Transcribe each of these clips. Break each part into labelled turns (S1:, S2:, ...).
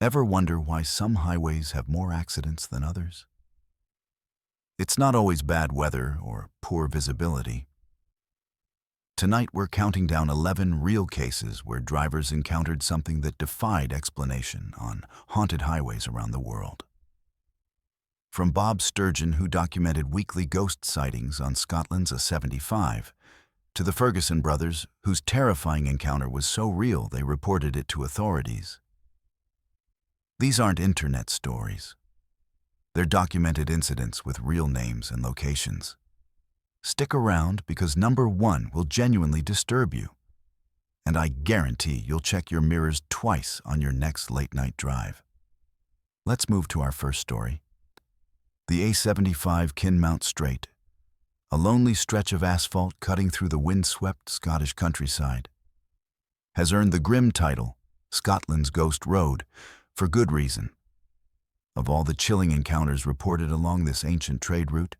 S1: Ever wonder why some highways have more accidents than others? It's not always bad weather or poor visibility. Tonight we're counting down 11 real cases where drivers encountered something that defied explanation on haunted highways around the world. From Bob Sturgeon, who documented weekly ghost sightings on Scotland's A75, to the Ferguson brothers, whose terrifying encounter was so real they reported it to authorities. These aren't internet stories. They're documented incidents with real names and locations. Stick around because number one will genuinely disturb you. And I guarantee you'll check your mirrors twice on your next late-night drive. Let's move to our first story. The A75 Kinmount Strait, a lonely stretch of asphalt cutting through the wind-swept Scottish countryside, has earned the grim title, Scotland's Ghost Road, for good reason. Of all the chilling encounters reported along this ancient trade route,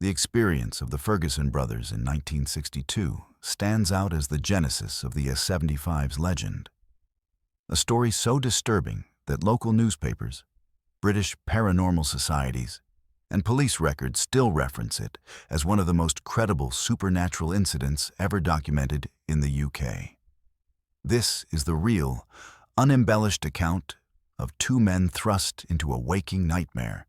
S1: the experience of the Ferguson brothers in 1962 stands out as the genesis of the A75's legend. A story so disturbing that local newspapers, British paranormal societies, and police records still reference it as one of the most credible supernatural incidents ever documented in the UK. This is the real, unembellished account of two men thrust into a waking nightmare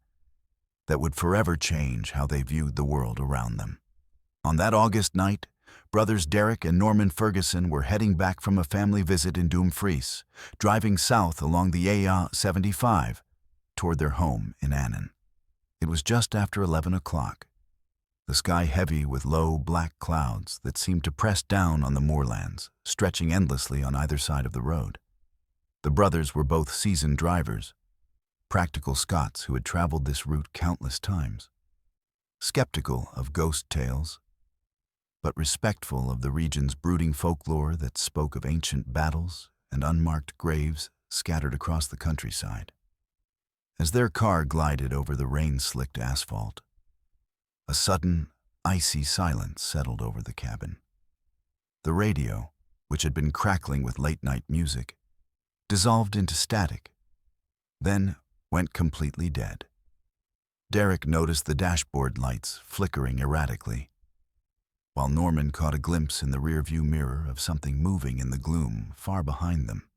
S1: that would forever change how they viewed the world around them. On that August night, brothers Derek and Norman Ferguson were heading back from a family visit in Dumfries, driving south along the A75 toward their home in Annan. It was just after 11 o'clock, the sky heavy with low black clouds that seemed to press down on the moorlands, stretching endlessly on either side of the road. The brothers were both seasoned drivers, practical Scots who had traveled this route countless times, skeptical of ghost tales, but respectful of the region's brooding folklore that spoke of ancient battles and unmarked graves scattered across the countryside. As their car glided over the rain-slicked asphalt, a sudden, icy silence settled over the cabin. The radio, which had been crackling with late-night music, dissolved into static, then went completely dead. Derek noticed the dashboard lights flickering erratically, while Norman caught a glimpse in the rearview mirror of something moving in the gloom far behind them.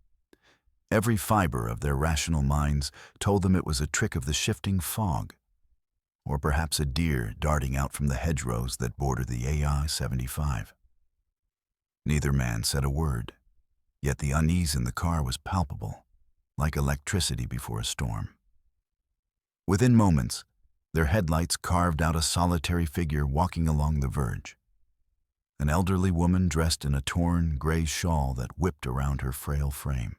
S1: Every fiber of their rational minds told them it was a trick of the shifting fog, or perhaps a deer darting out from the hedgerows that border the A75. Neither man said a word, yet the unease in the car was palpable, like electricity before a storm. Within moments, their headlights carved out a solitary figure walking along the verge, an elderly woman dressed in a torn, gray shawl that whipped around her frail frame.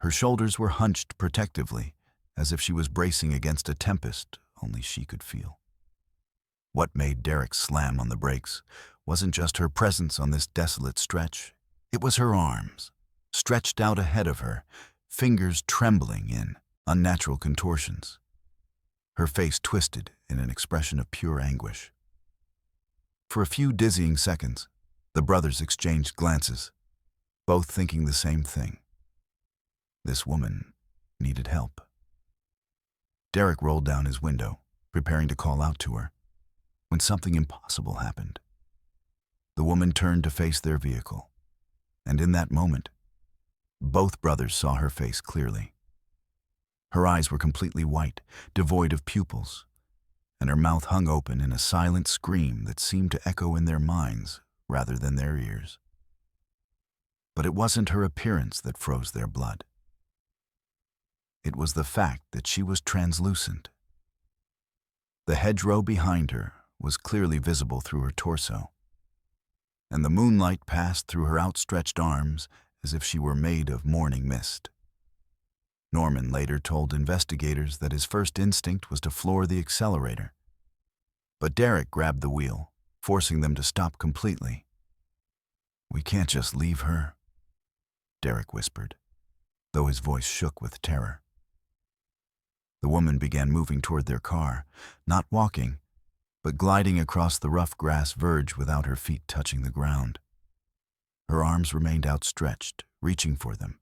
S1: Her shoulders were hunched protectively, as if she was bracing against a tempest only she could feel. What made Derek slam on the brakes wasn't just her presence on this desolate stretch. It was her arms, stretched out ahead of her, fingers trembling in unnatural contortions. Her face twisted in an expression of pure anguish. For a few dizzying seconds, the brothers exchanged glances, both thinking the same thing. This woman needed help. Derek rolled down his window, preparing to call out to her, when something impossible happened. The woman turned to face their vehicle, and in that moment, both brothers saw her face clearly. Her eyes were completely white, devoid of pupils, and her mouth hung open in a silent scream that seemed to echo in their minds rather than their ears. But it wasn't her appearance that froze their blood. It was the fact that she was translucent. The hedgerow behind her was clearly visible through her torso, and the moonlight passed through her outstretched arms as if she were made of morning mist. Norman later told investigators that his first instinct was to floor the accelerator. But Derek grabbed the wheel, forcing them to stop completely. "We can't just leave her," Derek whispered, though his voice shook with terror. The woman began moving toward their car, not walking, but gliding across the rough grass verge without her feet touching the ground. Her arms remained outstretched, reaching for them,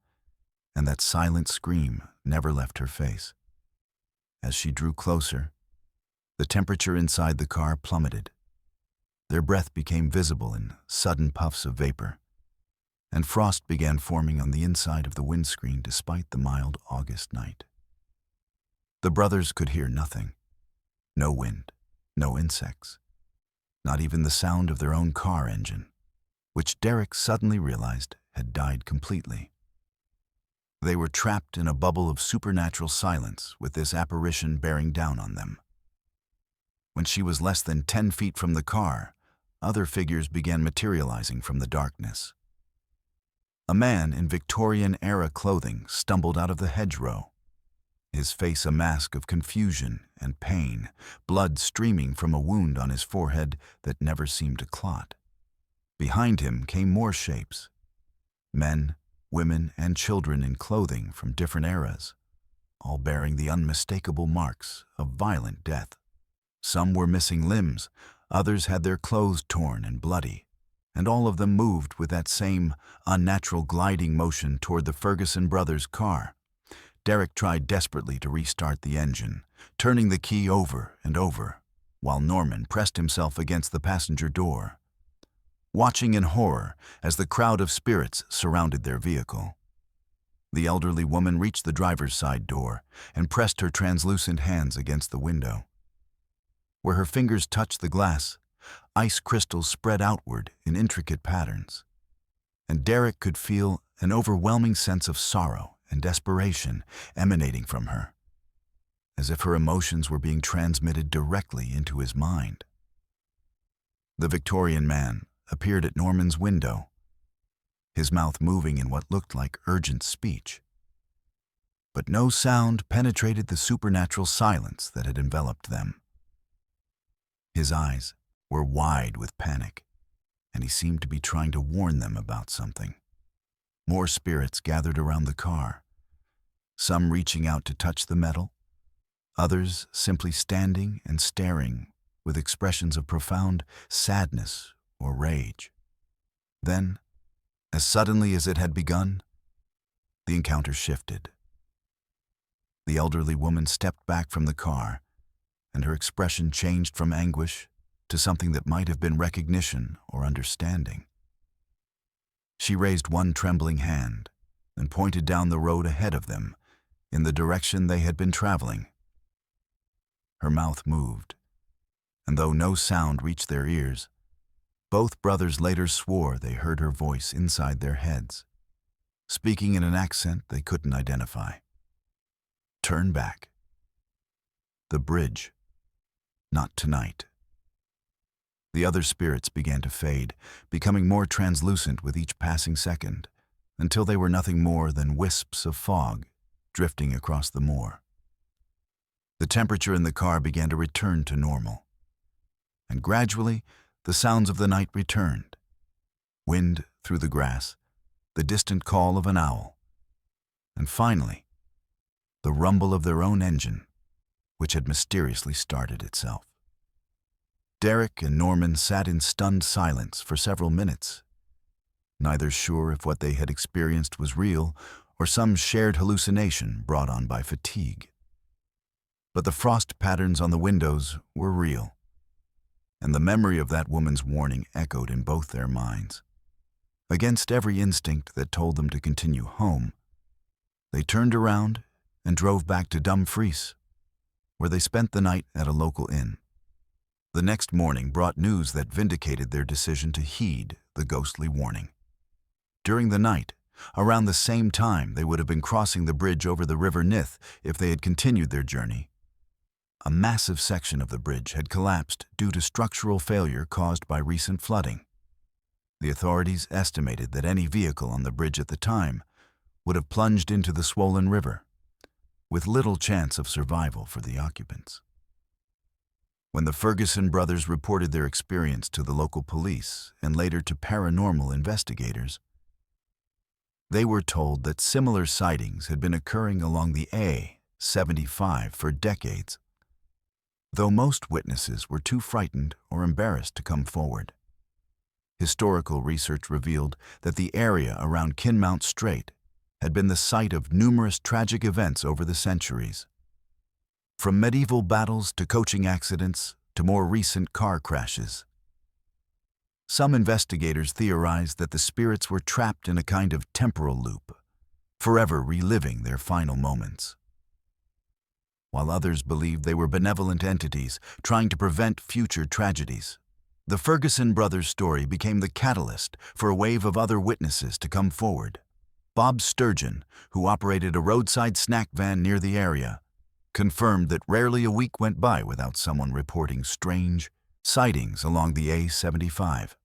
S1: and that silent scream never left her face. As she drew closer, the temperature inside the car plummeted. Their breath became visible in sudden puffs of vapor, and frost began forming on the inside of the windscreen despite the mild August night. The brothers could hear nothing. No wind, no insects, not even the sound of their own car engine, which Derek suddenly realized had died completely. They were trapped in a bubble of supernatural silence with this apparition bearing down on them. When she was less than 10 feet from the car, other figures began materializing from the darkness. A man in Victorian-era clothing stumbled out of the hedgerow, his face a mask of confusion and pain, blood streaming from a wound on his forehead that never seemed to clot. Behind him came more shapes, men, women, and children in clothing from different eras, all bearing the unmistakable marks of violent death. Some were missing limbs, others had their clothes torn and bloody, and all of them moved with that same unnatural gliding motion toward the Ferguson brothers' car. Derek tried desperately to restart the engine, turning the key over and over, while Norman pressed himself against the passenger door, watching in horror as the crowd of spirits surrounded their vehicle. The elderly woman reached the driver's side door and pressed her translucent hands against the window. Where her fingers touched the glass, ice crystals spread outward in intricate patterns, and Derek could feel an overwhelming sense of sorrow and desperation emanating from her, as if her emotions were being transmitted directly into his mind. The Victorian man appeared at Norman's window, his mouth moving in what looked like urgent speech. But no sound penetrated the supernatural silence that had enveloped them. His eyes were wide with panic, and he seemed to be trying to warn them about something. More spirits gathered around the car, some reaching out to touch the metal, others simply standing and staring with expressions of profound sadness or rage. Then, as suddenly as it had begun, the encounter shifted. The elderly woman stepped back from the car, and her expression changed from anguish to something that might have been recognition or understanding. She raised one trembling hand and pointed down the road ahead of them in the direction they had been traveling. Her mouth moved, and though no sound reached their ears, both brothers later swore they heard her voice inside their heads, speaking in an accent they couldn't identify. Turn back. The bridge. Not tonight. The other spirits began to fade, becoming more translucent with each passing second, until they were nothing more than wisps of fog drifting across the moor. The temperature in the car began to return to normal, and gradually the sounds of the night returned. Wind through the grass, the distant call of an owl, and finally, the rumble of their own engine, which had mysteriously started itself. Derek and Norman sat in stunned silence for several minutes, neither sure if what they had experienced was real or some shared hallucination brought on by fatigue. But the frost patterns on the windows were real, and the memory of that woman's warning echoed in both their minds. Against every instinct that told them to continue home, they turned around and drove back to Dumfries, where they spent the night at a local inn. The next morning brought news that vindicated their decision to heed the ghostly warning. During the night, around the same time they would have been crossing the bridge over the River Nith if they had continued their journey, a massive section of the bridge had collapsed due to structural failure caused by recent flooding. The authorities estimated that any vehicle on the bridge at the time would have plunged into the swollen river, with little chance of survival for the occupants. When the Ferguson brothers reported their experience to the local police and later to paranormal investigators, they were told that similar sightings had been occurring along the A75 for decades, though most witnesses were too frightened or embarrassed to come forward. Historical research revealed that the area around Kinmount Strait had been the site of numerous tragic events over the centuries. From medieval battles to coaching accidents to more recent car crashes. Some investigators theorized that the spirits were trapped in a kind of temporal loop, forever reliving their final moments, while others believed they were benevolent entities trying to prevent future tragedies. The Ferguson brothers' story became the catalyst for a wave of other witnesses to come forward. Bob Sturgeon, who operated a roadside snack van near the area, confirmed that rarely a week went by without someone reporting strange sightings along the A75.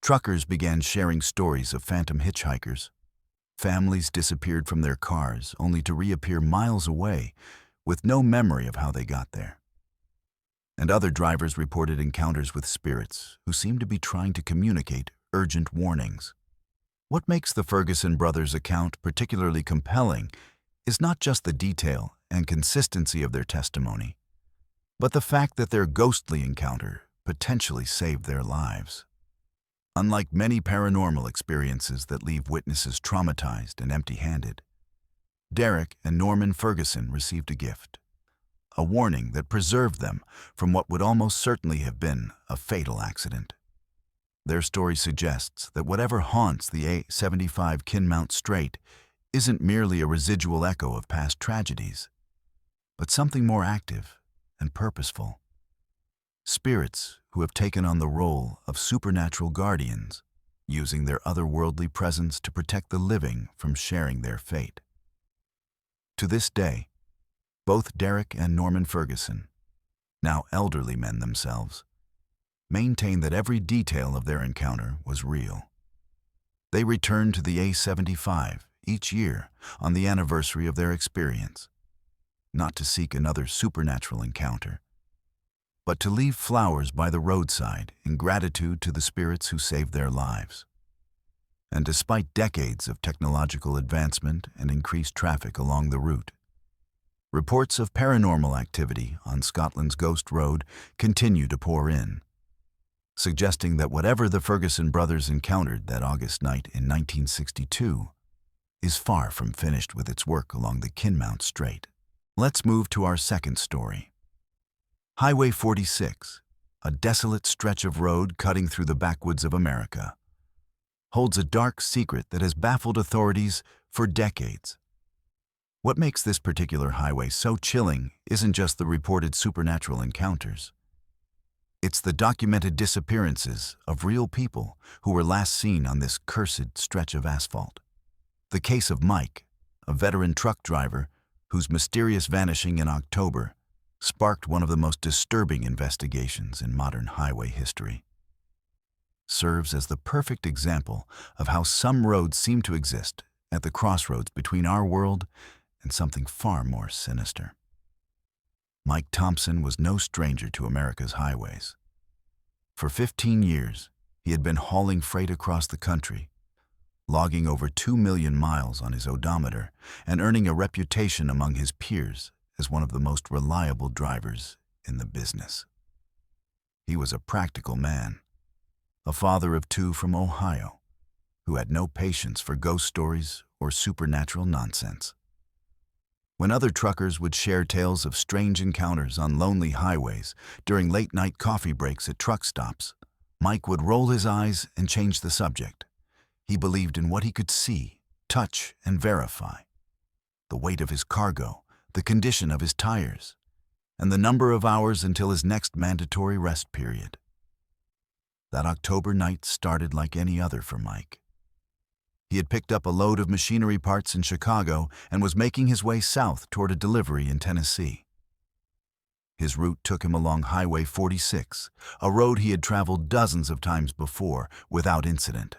S1: Truckers began sharing stories of phantom hitchhikers. Families disappeared from their cars only to reappear miles away with no memory of how they got there. And other drivers reported encounters with spirits who seemed to be trying to communicate urgent warnings. What makes the Ferguson brothers' account particularly compelling is not just the detail and consistency of their testimony, but the fact that their ghostly encounter potentially saved their lives. Unlike many paranormal experiences that leave witnesses traumatized and empty-handed, Derek and Norman Ferguson received a gift, a warning that preserved them from what would almost certainly have been a fatal accident. Their story suggests that whatever haunts the A75 Kinmount Strait isn't merely a residual echo of past tragedies, but something more active and purposeful. Spirits who have taken on the role of supernatural guardians, using their otherworldly presence to protect the living from sharing their fate. To this day, both Derek and Norman Ferguson, now elderly men themselves, maintain that every detail of their encounter was real. They return to the A75 each year on the anniversary of their experience, not to seek another supernatural encounter, but to leave flowers by the roadside in gratitude to the spirits who saved their lives. And despite decades of technological advancement and increased traffic along the route, reports of paranormal activity on Scotland's Ghost Road continue to pour in, suggesting that whatever the Ferguson brothers encountered that August night in 1962 is far from finished with its work along the Kinmount Strait. Let's move to our second story. Highway 46, a desolate stretch of road cutting through the backwoods of America, holds a dark secret that has baffled authorities for decades. What makes this particular highway so chilling isn't just the reported supernatural encounters. It's the documented disappearances of real people who were last seen on this cursed stretch of asphalt. The case of Mike, a veteran truck driver whose mysterious vanishing in October sparked one of the most disturbing investigations in modern highway history, serves as the perfect example of how some roads seem to exist at the crossroads between our world and something far more sinister. Mike Thompson was no stranger to America's highways. For 15 years, he had been hauling freight across the country, logging over 2 million miles on his odometer and earning a reputation among his peers as one of the most reliable drivers in the business. He was a practical man, a father of two from Ohio, who had no patience for ghost stories or supernatural nonsense. When other truckers would share tales of strange encounters on lonely highways during late-night coffee breaks at truck stops, Mike would roll his eyes and change the subject. He believed in what he could see, touch, and verify. The weight of his cargo, the condition of his tires, and the number of hours until his next mandatory rest period. That October night started like any other for Mike. He had picked up a load of machinery parts in Chicago and was making his way south toward a delivery in Tennessee. His route took him along Highway 46, a road he had traveled dozens of times before without incident.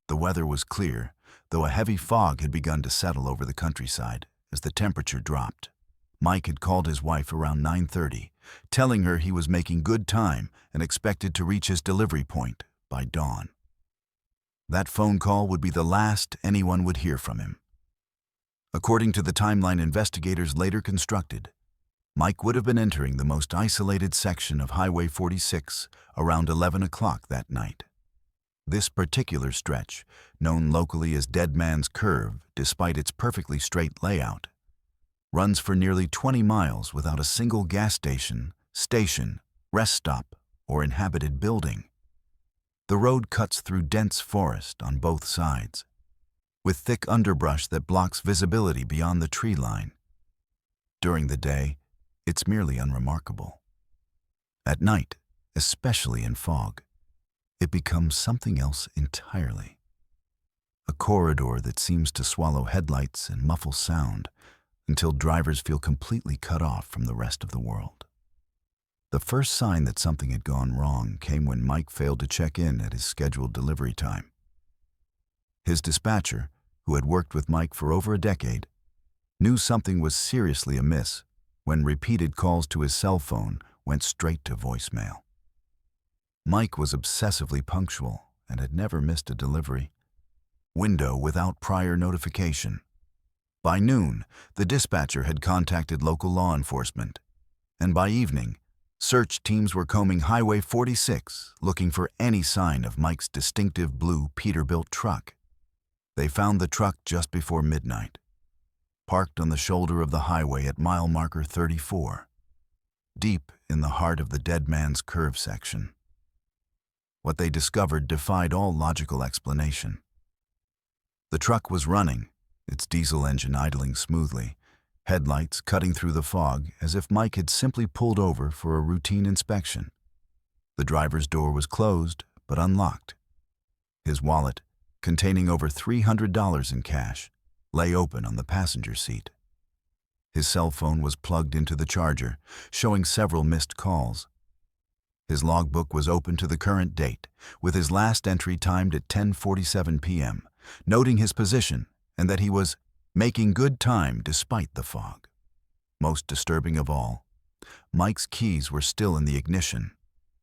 S1: The weather was clear, though a heavy fog had begun to settle over the countryside as the temperature dropped. Mike had called his wife around 9:30, telling her he was making good time and expected to reach his delivery point by dawn. That phone call would be the last anyone would hear from him. According to the timeline investigators later constructed, Mike would have been entering the most isolated section of Highway 46 around 11 o'clock that night. This particular stretch, known locally as Dead Man's Curve despite its perfectly straight layout, runs for nearly 20 miles without a single gas station, rest stop, or inhabited building. The road cuts through dense forest on both sides, with thick underbrush that blocks visibility beyond the tree line. During the day, it's merely unremarkable. At night, especially in fog, it becomes something else entirely. A corridor that seems to swallow headlights and muffle sound until drivers feel completely cut off from the rest of the world. The first sign that something had gone wrong came when Mike failed to check in at his scheduled delivery time. His dispatcher, who had worked with Mike for over a decade, knew something was seriously amiss when repeated calls to his cell phone went straight to voicemail. Mike was obsessively punctual and had never missed a delivery window without prior notification. By noon, the dispatcher had contacted local law enforcement, and by evening, search teams were combing Highway 46 looking for any sign of Mike's distinctive blue Peterbilt truck. They found the truck just before midnight, parked on the shoulder of the highway at mile marker 34, deep in the heart of the Dead Man's Curve section. What they discovered defied all logical explanation. The truck was running, its diesel engine idling smoothly, headlights cutting through the fog as if Mike had simply pulled over for a routine inspection. The driver's door was closed but unlocked. His wallet, containing over $300 in cash, lay open on the passenger seat. His cell phone was plugged into the charger, showing several missed calls. His logbook was open to the current date, with his last entry timed at 10:47 p.m., noting his position and that he was making good time despite the fog. Most disturbing of all, Mike's keys were still in the ignition,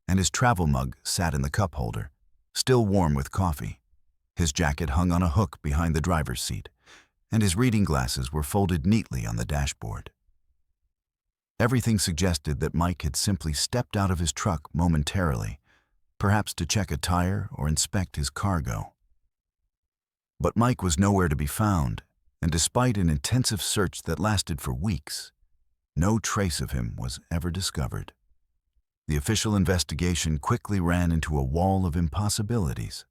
S1: and his travel mug sat in the cup holder, still warm with coffee. His jacket hung on a hook behind the driver's seat, and his reading glasses were folded neatly on the dashboard. Everything suggested that Mike had simply stepped out of his truck momentarily, perhaps to check a tire or inspect his cargo. But Mike was nowhere to be found, and despite an intensive search that lasted for weeks, no trace of him was ever discovered. The official investigation quickly ran into a wall of impossibilities.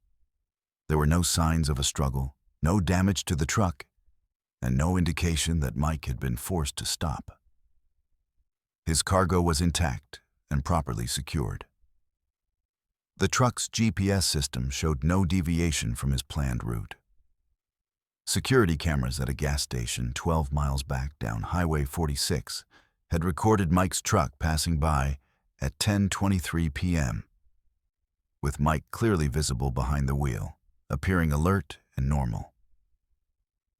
S1: There were no signs of a struggle, no damage to the truck, and no indication that Mike had been forced to stop. His cargo was intact and properly secured. The truck's GPS system showed no deviation from his planned route. Security cameras at a gas station 12 miles back down Highway 46 had recorded Mike's truck passing by at 10:23 p.m., with Mike clearly visible behind the wheel, appearing alert and normal.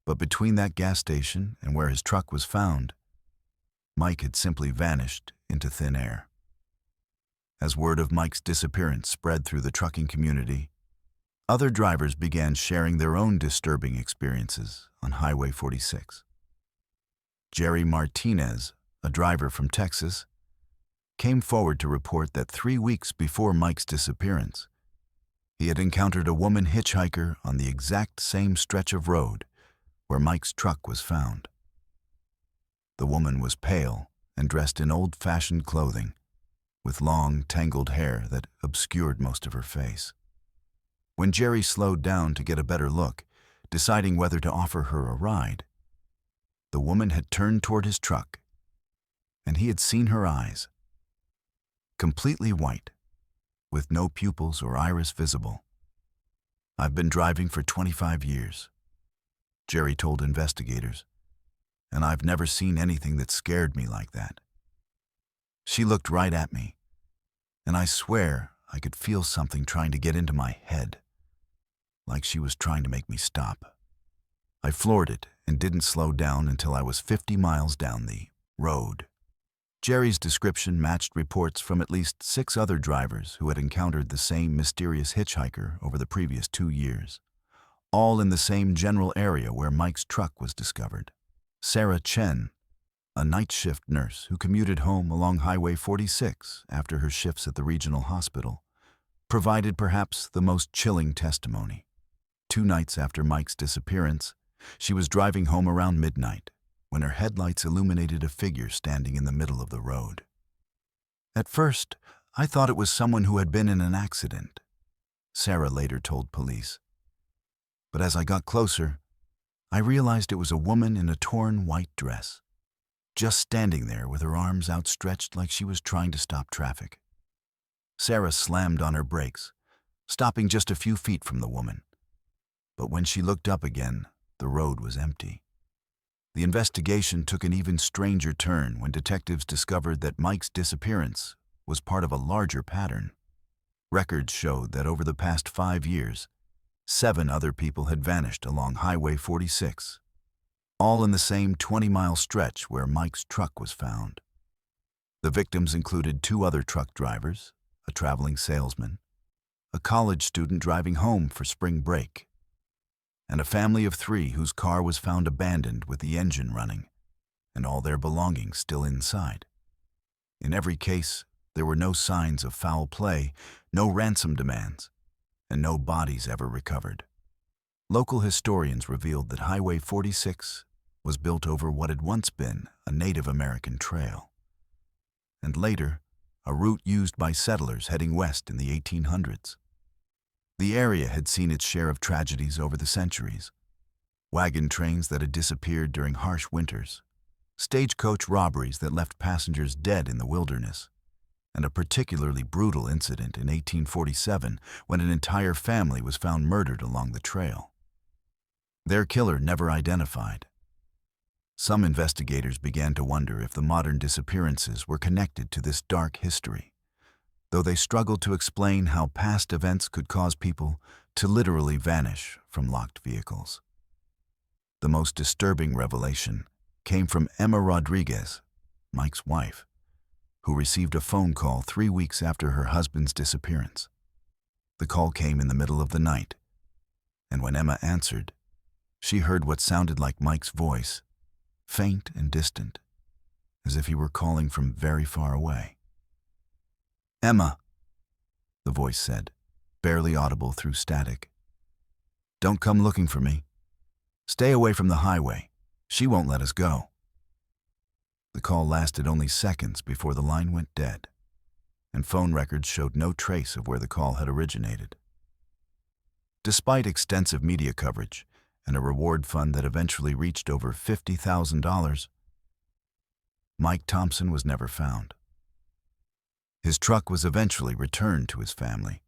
S1: But between that gas station and where his truck was found, Mike had simply vanished into thin air. As word of Mike's disappearance spread through the trucking community, other drivers began sharing their own disturbing experiences on Highway 46. Jerry Martinez, a driver from Texas, came forward to report that 3 weeks before Mike's disappearance, he had encountered a woman hitchhiker on the exact same stretch of road where Mike's truck was found. The woman was pale and dressed in old-fashioned clothing, with long, tangled hair that obscured most of her face. When Jerry slowed down to get a better look, deciding whether to offer her a ride, the woman had turned toward his truck, and he had seen her eyes, completely white, with no pupils or iris visible. "I've been driving for 25 years," Jerry told investigators, "and I've never seen anything that scared me like that. She looked right at me, and I swear I could feel something trying to get into my head, like she was trying to make me stop. I floored it and didn't slow down until I was 50 miles down the road." Jerry's description matched reports from at least 6 other drivers who had encountered the same mysterious hitchhiker over the previous 2 years, all in the same general area where Mike's truck was discovered. Sarah Chen, a night shift nurse who commuted home along Highway 46 after her shifts at the regional hospital, provided perhaps the most chilling testimony. 2 nights after Mike's disappearance, she was driving home around midnight when her headlights illuminated a figure standing in the middle of the road. At first, I thought it was someone who had been in an accident, Sarah later told police. But as I got closer, I realized it was a woman in a torn white dress, just standing there with her arms outstretched like she was trying to stop traffic. Sarah slammed on her brakes, stopping just a few feet from the woman. But when she looked up again, the road was empty. The investigation took an even stranger turn when detectives discovered that Mike's disappearance was part of a larger pattern. Records showed that over the past 5 years, 7 other people had vanished along Highway 46, all in the same 20-mile stretch where Mike's truck was found. The victims included 2 other truck drivers, a traveling salesman, a college student driving home for spring break, and a family of 3 whose car was found abandoned with the engine running and all their belongings still inside. In every case, there were no signs of foul play, no ransom demands, and no bodies ever recovered. Local historians revealed that Highway 46 was built over what had once been a Native American trail, and later, a route used by settlers heading west in the 1800s. The area had seen its share of tragedies over the centuries: wagon trains that had disappeared during harsh winters, stagecoach robberies that left passengers dead in the wilderness, and a particularly brutal incident in 1847 when an entire family was found murdered along the trail. Their killer never identified. Some investigators began to wonder if the modern disappearances were connected to this dark history, though they struggled to explain how past events could cause people to literally vanish from locked vehicles. The most disturbing revelation came from Emma Rodriguez, Mike's wife, who received a phone call 3 weeks after her husband's disappearance. The call came in the middle of the night, and when Emma answered, she heard what sounded like Mike's voice, faint and distant, as if he were calling from very far away. "Emma," the voice said, barely audible through static. "Don't come looking for me. Stay away from the highway. She won't let us go." The call lasted only seconds before the line went dead, and phone records showed no trace of where the call had originated. Despite extensive media coverage and a reward fund that eventually reached over $50,000, Mike Thompson was never found. His truck was eventually returned to his family,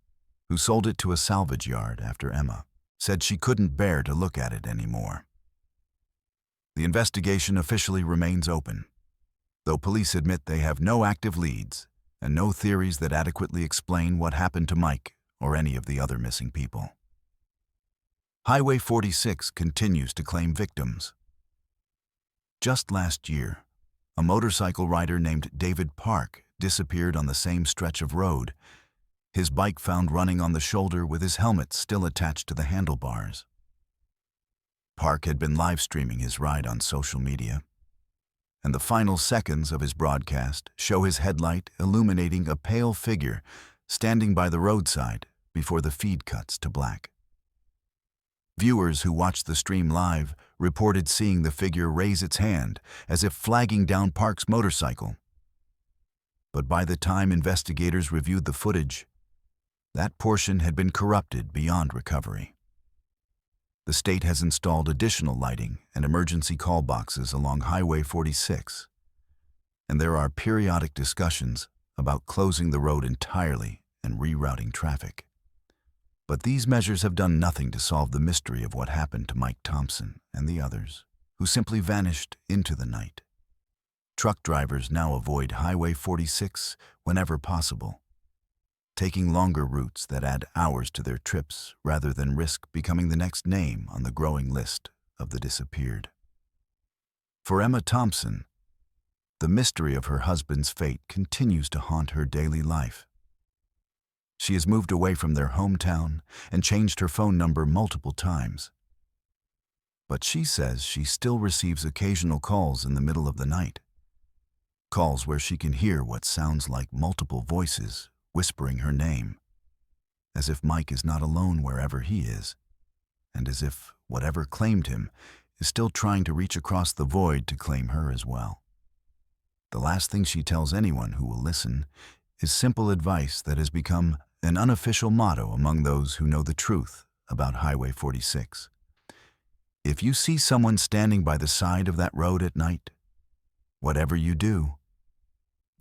S1: who sold it to a salvage yard after Emma said she couldn't bear to look at it anymore. The investigation officially remains open, though police admit they have no active leads and no theories that adequately explain what happened to Mike or any of the other missing people. Highway 46 continues to claim victims. Just last year, a motorcycle rider named David Park disappeared on the same stretch of road, his bike found running on the shoulder with his helmet still attached to the handlebars. Park had been live-streaming his ride on social media, and the final seconds of his broadcast show his headlight illuminating a pale figure standing by the roadside before the feed cuts to black. Viewers who watched the stream live reported seeing the figure raise its hand as if flagging down Park's motorcycle. But by the time investigators reviewed the footage, that portion had been corrupted beyond recovery. The state has installed additional lighting and emergency call boxes along Highway 46, and there are periodic discussions about closing the road entirely and rerouting traffic. But these measures have done nothing to solve the mystery of what happened to Mike Thompson and the others, who simply vanished into the night. Truck drivers now avoid Highway 46 whenever possible, taking longer routes that add hours to their trips rather than risk becoming the next name on the growing list of the disappeared. For Emma Thompson, the mystery of her husband's fate continues to haunt her daily life. She has moved away from their hometown and changed her phone number multiple times. But she says she still receives occasional calls in the middle of the night. Calls where she can hear what sounds like multiple voices whispering her name. as if Mike is not alone wherever he is, and as if whatever claimed him is still trying to reach across the void to claim her as well. The last thing she tells anyone who will listen is simple advice that has become an unofficial motto among those who know the truth about Highway 46. If you see someone standing by the side of that road at night, whatever you do,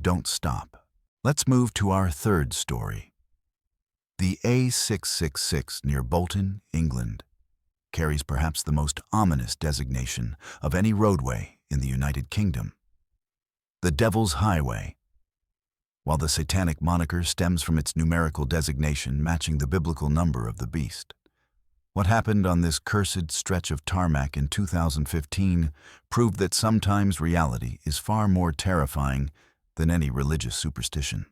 S1: don't stop. Let's move to our third story. The A666 near Bolton, England, carries perhaps the most ominous designation of any roadway in the United Kingdom: the Devil's Highway. While the satanic moniker stems from its numerical designation matching the biblical number of the beast, what happened on this cursed stretch of tarmac in 2015 proved that sometimes reality is far more terrifying than any religious superstition.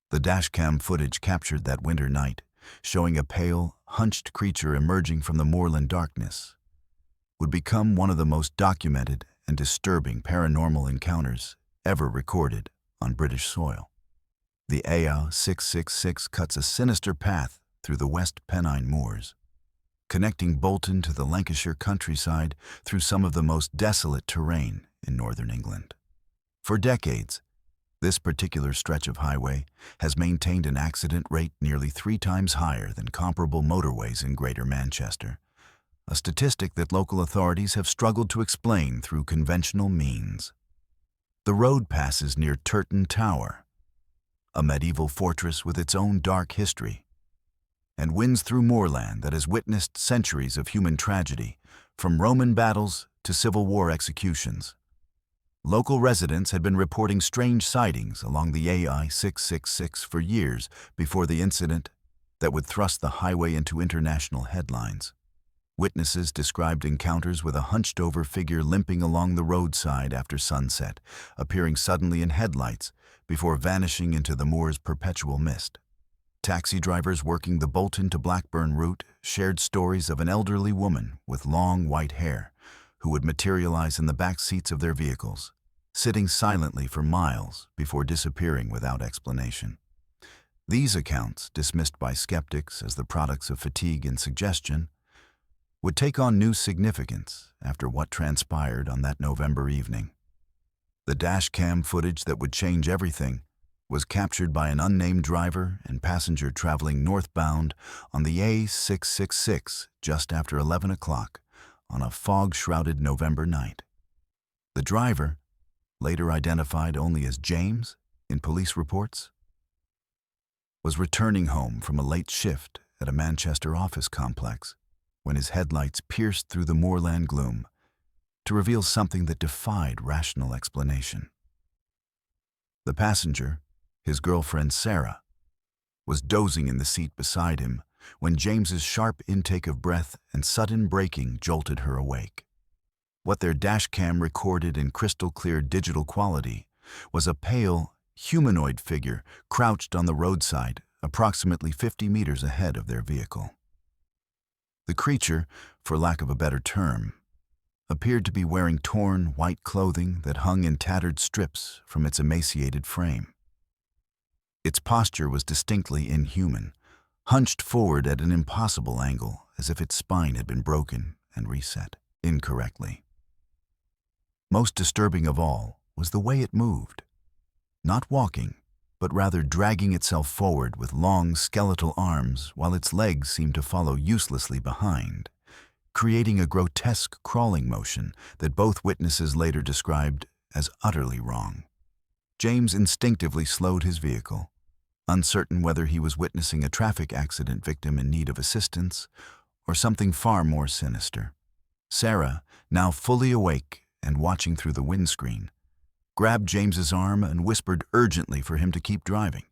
S1: The dashcam footage captured that winter night, showing a pale, hunched creature emerging from the moorland darkness, would become one of the most documented and disturbing paranormal encounters ever recorded on British soil. The A666 cuts a sinister path through the West Pennine Moors, connecting Bolton to the Lancashire countryside through some of the most desolate terrain in northern England. For decades, this particular stretch of highway has maintained an accident rate nearly 3 times higher than comparable motorways in Greater Manchester, a statistic that local authorities have struggled to explain through conventional means. The road passes near Turton Tower, a medieval fortress with its own dark history, and winds through moorland that has witnessed centuries of human tragedy, from Roman battles to Civil War executions. Local residents had been reporting strange sightings along the A666 for years before the incident that would thrust the highway into international headlines. Witnesses described encounters with a hunched-over figure limping along the roadside after sunset, appearing suddenly in headlights before vanishing into the moor's perpetual mist. Taxi drivers working the Bolton to Blackburn route shared stories of an elderly woman with long white hair who would materialize in the back seats of their vehicles, sitting silently for miles before disappearing without explanation. These accounts, dismissed by skeptics as the products of fatigue and suggestion, would take on new significance after what transpired on that November evening. The dashcam footage that would change everything was captured by an unnamed driver and passenger traveling northbound on the A666 just after 11 o'clock on a fog-shrouded November night. The driver, later identified only as James in police reports, was returning home from a late shift at a Manchester office complex when his headlights pierced through the moorland gloom to reveal something that defied rational explanation. The passenger, his girlfriend Sarah, was dozing in the seat beside him when James's sharp intake of breath and sudden braking jolted her awake. What their dashcam recorded in crystal-clear digital quality was a pale, humanoid figure crouched on the roadside approximately 50 meters ahead of their vehicle. The creature, for lack of a better term, appeared to be wearing torn, white clothing that hung in tattered strips from its emaciated frame. Its posture was distinctly inhuman, hunched forward at an impossible angle as if its spine had been broken and reset incorrectly. Most disturbing of all was the way it moved, not walking, but rather dragging itself forward with long skeletal arms while its legs seemed to follow uselessly behind, creating a grotesque crawling motion that both witnesses later described as utterly wrong. James instinctively slowed his vehicle, uncertain whether he was witnessing a traffic accident victim in need of assistance or something far more sinister. Sarah, now fully awake and watching through the windscreen, grabbed James's arm and whispered urgently for him to keep driving.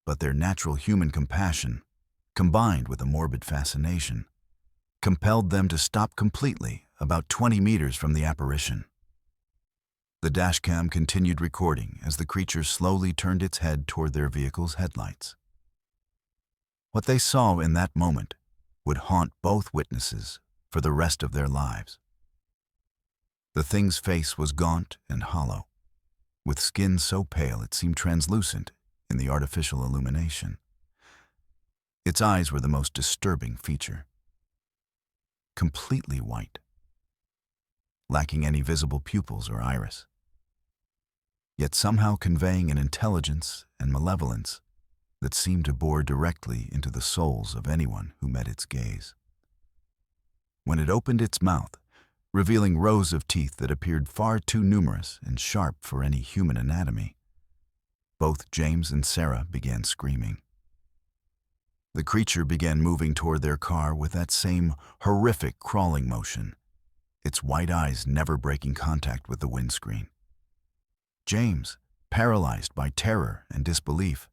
S1: But their natural human compassion, combined with a morbid fascination, compelled them to stop completely about 20 meters from the apparition. The dashcam continued recording as the creature slowly turned its head toward their vehicle's headlights. What they saw in that moment would haunt both witnesses for the rest of their lives. The thing's face was gaunt and hollow, with skin so pale it seemed translucent in the artificial illumination. Its eyes were the most disturbing feature. Completely white, lacking any visible pupils or iris, yet somehow conveying an intelligence and malevolence that seemed to bore directly into the souls of anyone who met its gaze. When it opened its mouth, revealing rows of teeth that appeared far too numerous and sharp for any human anatomy, both James and Sarah began screaming. The creature began moving toward their car with that same horrific crawling motion, its white eyes never breaking contact with the windscreen. James, paralyzed by terror and disbelief,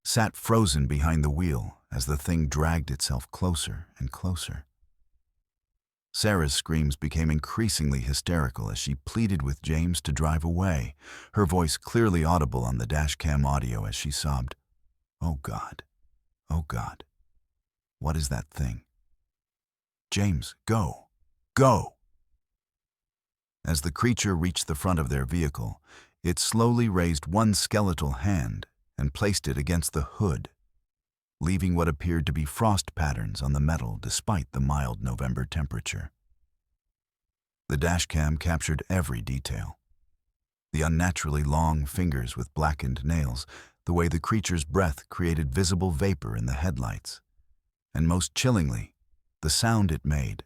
S1: sat frozen behind the wheel as the thing dragged itself closer and closer. Sarah's screams became increasingly hysterical as she pleaded with James to drive away, her voice clearly audible on the dashcam audio as she sobbed, "Oh God. Oh God, what is that thing? James, go, go!" As the creature reached the front of their vehicle, it slowly raised one skeletal hand and placed it against the hood, leaving what appeared to be frost patterns on the metal despite the mild November temperature. The dashcam captured every detail. The unnaturally long fingers with blackened nails, the way the creature's breath created visible vapor in the headlights, and most chillingly, the sound it made,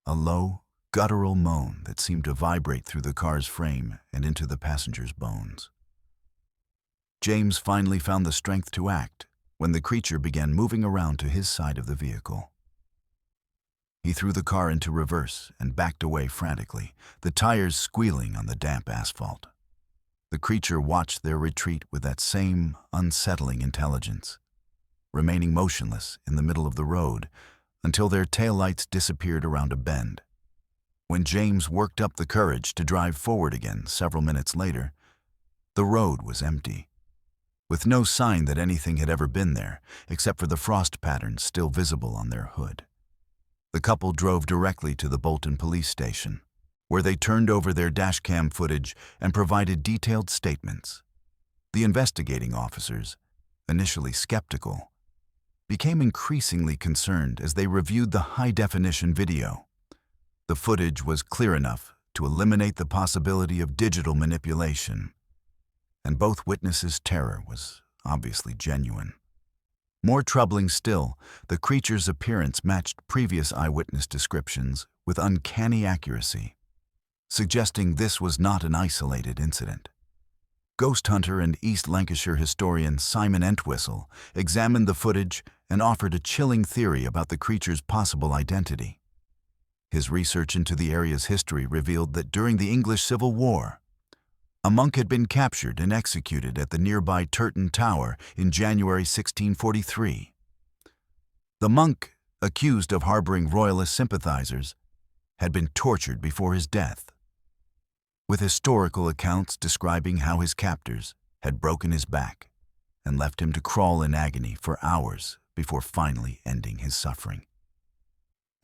S1: a low, guttural moan that seemed to vibrate through the car's frame and into the passenger's bones. James finally found the strength to act when the creature began moving around to his side of the vehicle. He threw the car into reverse and backed away frantically, the tires squealing on the damp asphalt. The creature watched their retreat with that same unsettling intelligence, remaining motionless in the middle of the road until their taillights disappeared around a bend. When James worked up the courage to drive forward again several minutes later, the road was empty, with no sign that anything had ever been there except for the frost patterns still visible on their hood. The couple drove directly to the Bolton police station, where they turned over their dashcam footage and provided detailed statements. The investigating officers, initially skeptical, became increasingly concerned as they reviewed the high-definition video. The footage was clear enough to eliminate the possibility of digital manipulation, and both witnesses' terror was obviously genuine. More troubling still, the creature's appearance matched previous eyewitness descriptions with uncanny accuracy, suggesting this was not an isolated incident. Ghost hunter and East Lancashire historian Simon Entwistle examined the footage and offered a chilling theory about the creature's possible identity. His research into the area's history revealed that during the English Civil War, a monk had been captured and executed at the nearby Turton Tower in January 1643. The monk, accused of harboring royalist sympathizers, had been tortured before his death, with historical accounts describing how his captors had broken his back and left him to crawl in agony for hours before finally ending his suffering.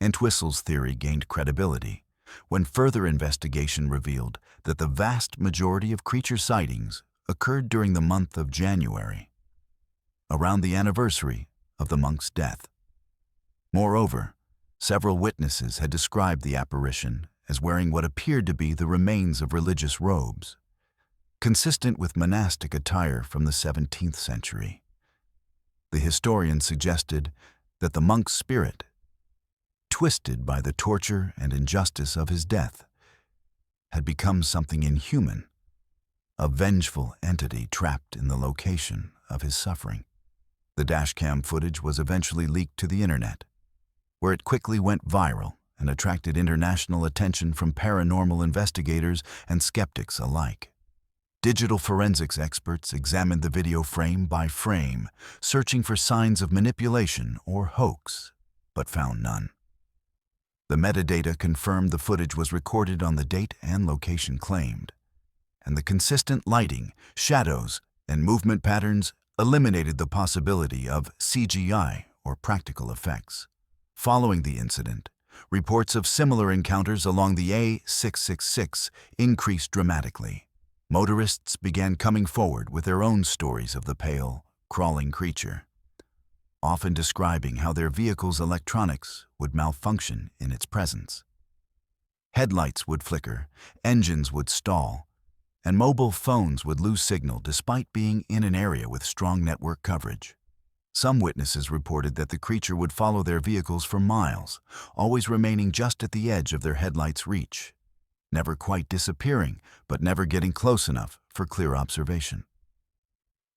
S1: Entwistle's theory gained credibility when further investigation revealed that the vast majority of creature sightings occurred during the month of January, around the anniversary of the monk's death. Moreover, several witnesses had described the apparition as wearing what appeared to be the remains of religious robes, consistent with monastic attire from the 17th century. The historian suggested that the monk's spirit, twisted by the torture and injustice of his death, had become something inhuman, a vengeful entity trapped in the location of his suffering. The dashcam footage was eventually leaked to the internet, where it quickly went viral and attracted international attention from paranormal investigators and skeptics alike. Digital forensics experts examined the video frame by frame, searching for signs of manipulation or hoax, but found none. The metadata confirmed the footage was recorded on the date and location claimed, and the consistent lighting, shadows, and movement patterns eliminated the possibility of CGI or practical effects. Following the incident, reports of similar encounters along the A666 increased dramatically. Motorists began coming forward with their own stories of the pale, crawling creature. often describing how their vehicle's electronics would malfunction in its presence. Headlights would flicker, engines would stall, and mobile phones would lose signal despite being in an area with strong network coverage. Some witnesses reported that the creature would follow their vehicles for miles, always remaining just at the edge of their headlights' reach, never quite disappearing, but never getting close enough for clear observation.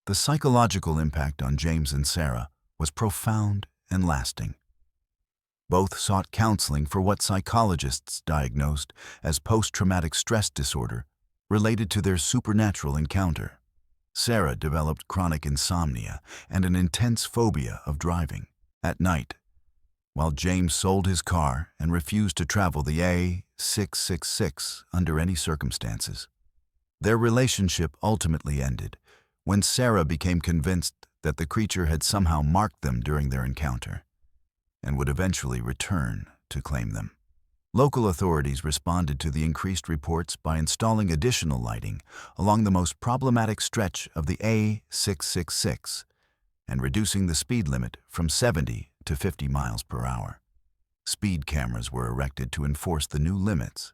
S1: The psychological impact on James and Sarah was profound and lasting. Both sought counseling for what psychologists diagnosed as post-traumatic stress disorder related to their supernatural encounter. Sarah developed chronic insomnia and an intense phobia of driving at night, while James sold his car and refused to travel the A666 under any circumstances. Their relationship ultimately ended when Sarah became convinced that the creature had somehow marked them during their encounter and would eventually return to claim them. Local authorities responded to the increased reports by installing additional lighting along the most problematic stretch of the A666 and reducing the speed limit from 70 to 50 miles per hour. Speed cameras were erected to enforce the new limits,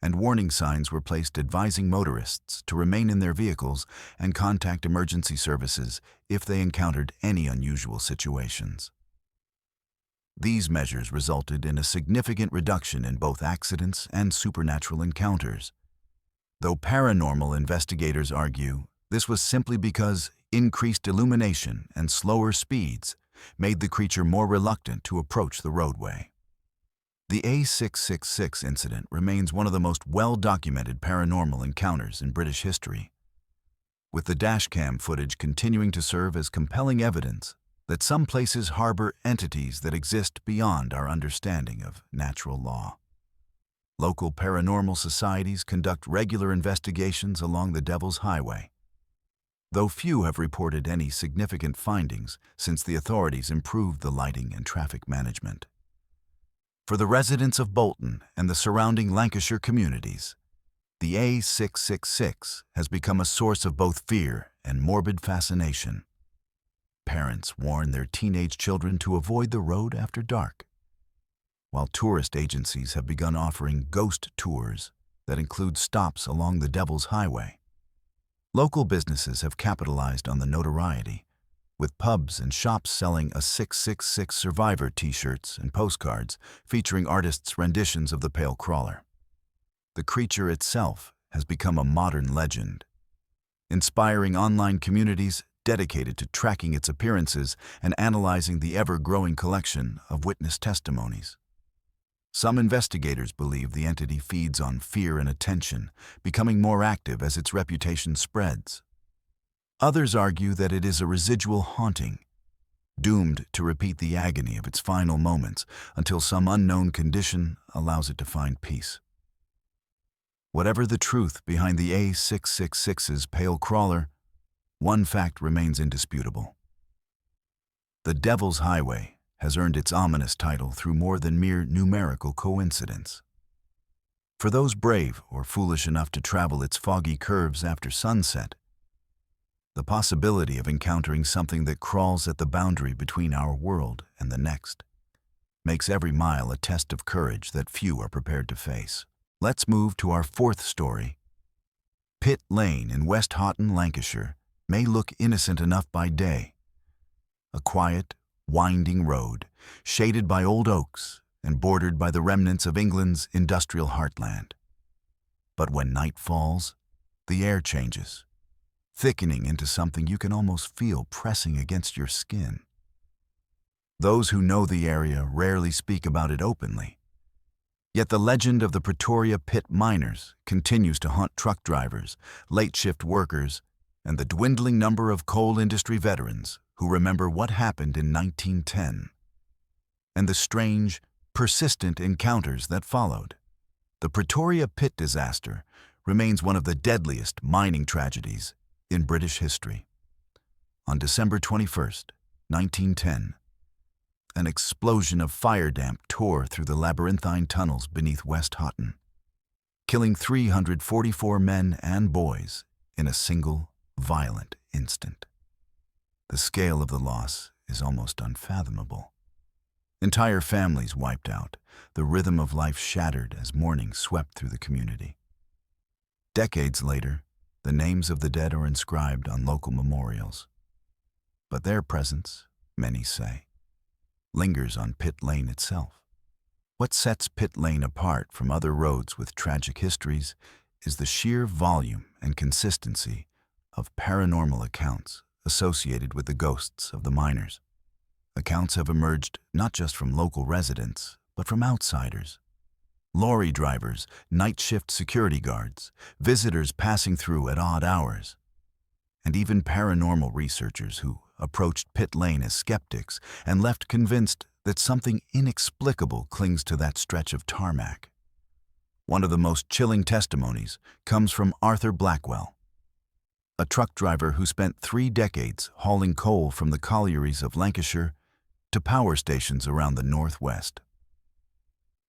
S1: and warning signs were placed advising motorists to remain in their vehicles and contact emergency services if they encountered any unusual situations. These measures resulted in a significant reduction in both accidents and supernatural encounters. Though paranormal investigators argue this was simply because increased illumination and slower speeds made the creature more reluctant to approach the roadway. The A666 incident remains one of the most well-documented paranormal encounters in British history, with the dashcam footage continuing to serve as compelling evidence that some places harbor entities that exist beyond our understanding of natural law. Local paranormal societies conduct regular investigations along the Devil's Highway, though few have reported any significant findings since the authorities improved the lighting and traffic management. For the residents of Bolton and the surrounding Lancashire communities, the A666 has become a source of both fear and morbid fascination. Parents warn their teenage children to avoid the road after dark, while tourist agencies have begun offering ghost tours that include stops along the Devil's Highway. Local businesses have capitalized on the notoriety, with pubs and shops selling a 666 Survivor t-shirts and postcards featuring artists' renditions of the pale crawler. The creature itself has become a modern legend, inspiring online communities dedicated to tracking its appearances and analyzing the ever-growing collection of witness testimonies. Some investigators believe the entity feeds on fear and attention, becoming more active as its reputation spreads. Others argue that it is a residual haunting, doomed to repeat the agony of its final moments until some unknown condition allows it to find peace. Whatever the truth behind the A666's pale crawler, one fact remains indisputable. The Devil's Highway has earned its ominous title through more than mere numerical coincidence. For those brave or foolish enough to travel its foggy curves after sunset, the possibility of encountering something that crawls at the boundary between our world and the next makes every mile a test of courage that few are prepared to face. Let's move to our fourth story. Pitt Lane in West Houghton, Lancashire, may look innocent enough by day. A quiet, winding road, shaded by old oaks and bordered by the remnants of England's industrial heartland. But when night falls, the air changes, thickening into something you can almost feel pressing against your skin. Those who know the area rarely speak about it openly. Yet the legend of the Pretoria pit miners continues to haunt truck drivers, late-shift workers, and the dwindling number of coal industry veterans who remember what happened in 1910, and the strange, persistent encounters that followed. The Pretoria pit disaster remains one of the deadliest mining tragedies in British history. On December 21st, 1910, an explosion of fire damp tore through the labyrinthine tunnels beneath West Houghton, killing 344 men and boys in a single, violent instant. The scale of the loss is almost unfathomable. Entire families wiped out, the rhythm of life shattered as mourning swept through the community. Decades later, the names of the dead are inscribed on local memorials. But their presence, many say, lingers on Pit Lane itself. What sets Pit Lane apart from other roads with tragic histories is the sheer volume and consistency of paranormal accounts associated with the ghosts of the miners. Accounts have emerged not just from local residents, but from outsiders. Lorry drivers, night shift security guards, visitors passing through at odd hours, and even paranormal researchers who approached Pit Lane as skeptics and left convinced that something inexplicable clings to that stretch of tarmac. One of the most chilling testimonies comes from Arthur Blackwell, a truck driver who spent 3 decades hauling coal from the collieries of Lancashire to power stations around the northwest.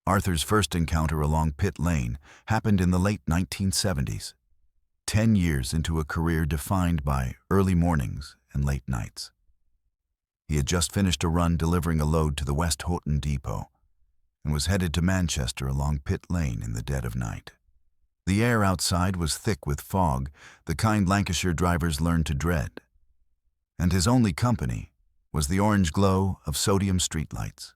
S1: Arthur's first encounter along Pit Lane happened in the late 1970s, 10 years into a career defined by early mornings and late nights. He had just finished a run delivering a load to the West Houghton depot and was headed to Manchester along Pit Lane in the dead of night. The air outside was thick with fog, the kind Lancashire drivers learned to dread, and his only company was the orange glow of sodium streetlights.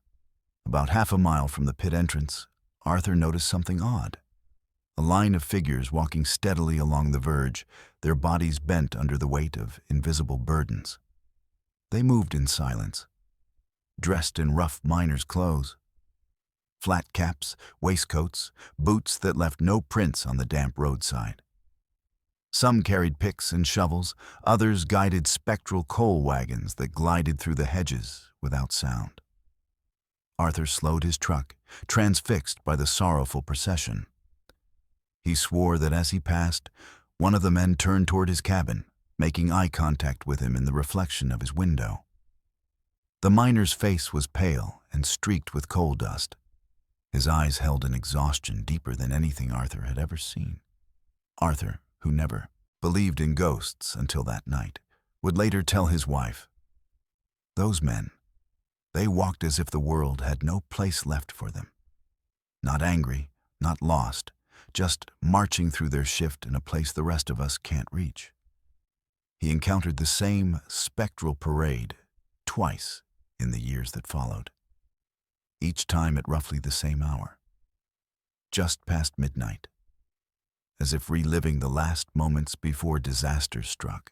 S1: About half a mile from the pit entrance, Arthur noticed something odd. A line of figures walking steadily along the verge, their bodies bent under the weight of invisible burdens. They moved in silence, dressed in rough miners' clothes. Flat caps, waistcoats, boots that left no prints on the damp roadside. Some carried picks and shovels, others guided spectral coal wagons that glided through the hedges without sound. Arthur slowed his truck, transfixed by the sorrowful procession. He swore that as he passed, one of the men turned toward his cabin, making eye contact with him in the reflection of his window. The miner's face was pale and streaked with coal dust. His eyes held an exhaustion deeper than anything Arthur had ever seen. Arthur, who never believed in ghosts until that night, would later tell his wife, "Those men, they walked as if the world had no place left for them. Not angry, not lost, just marching through their shift in a place the rest of us can't reach." He encountered the same spectral parade twice in the years that followed, each time at roughly the same hour, just past midnight, as if reliving the last moments before disaster struck.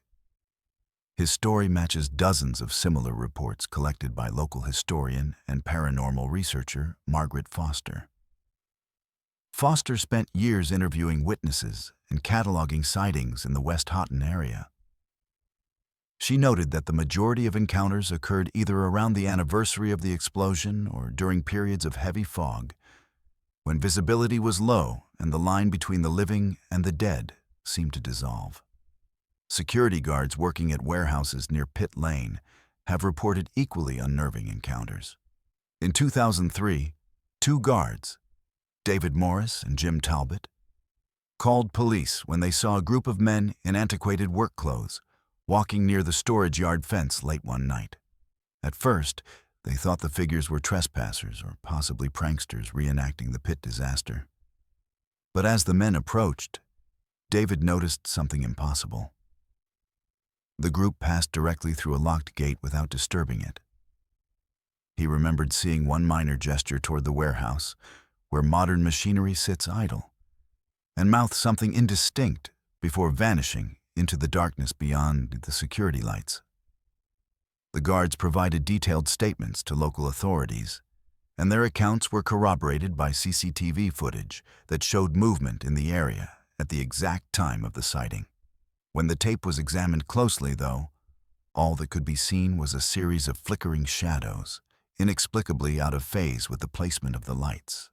S1: His story matches dozens of similar reports collected by local historian and paranormal researcher Margaret Foster. Foster spent years interviewing witnesses and cataloging sightings in the West Houghton area. She noted that the majority of encounters occurred either around the anniversary of the explosion or during periods of heavy fog, when visibility was low and the line between the living and the dead seemed to dissolve. Security guards working at warehouses near Pit Lane have reported equally unnerving encounters. In 2003, 2 guards, David Morris and Jim Talbot, called police when they saw a group of men in antiquated work clothes walking near the storage yard fence late one night. At first, they thought the figures were trespassers or possibly pranksters reenacting the pit disaster. But as the men approached, David noticed something impossible. The group passed directly through a locked gate without disturbing it. He remembered seeing one miner gesture toward the warehouse, where modern machinery sits idle, and mouth something indistinct before vanishing into the darkness beyond the security lights. The guards provided detailed statements to local authorities, and their accounts were corroborated by CCTV footage that showed movement in the area at the exact time of the sighting. When the tape was examined closely, though, all that could be seen was a series of flickering shadows, inexplicably out of phase with the placement of the lights.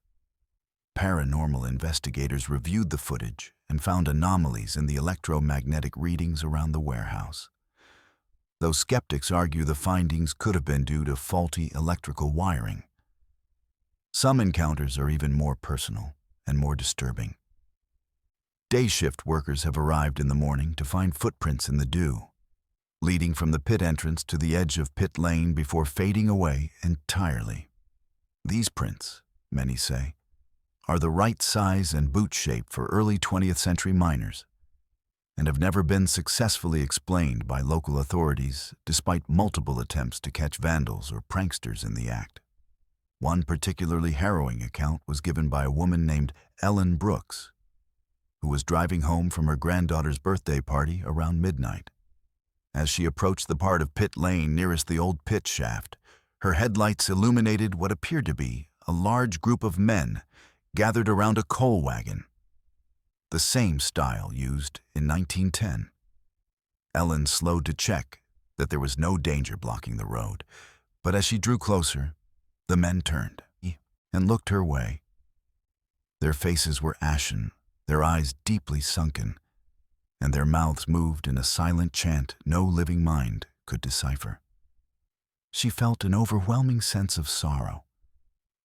S1: Paranormal investigators reviewed the footage and found anomalies in the electromagnetic readings around the warehouse. Though skeptics argue the findings could have been due to faulty electrical wiring. Some encounters are even more personal and more disturbing. Day shift workers have arrived in the morning to find footprints in the dew, leading from the pit entrance to the edge of pit lane before fading away entirely. These prints, many say, are the right size and boot shape for early 20th century miners, and have never been successfully explained by local authorities despite multiple attempts to catch vandals or pranksters in the act. One particularly harrowing account was given by a woman named Ellen Brooks, who was driving home from her granddaughter's birthday party around midnight. As she approached the part of pit lane nearest the old pit shaft, her headlights illuminated what appeared to be a large group of men gathered around a coal wagon, the same style used in 1910. Ellen slowed to check that there was no danger blocking the road, but as she drew closer, the men turned and looked her way. Their faces were ashen, their eyes deeply sunken, and their mouths moved in a silent chant no living mind could decipher. She felt an overwhelming sense of sorrow,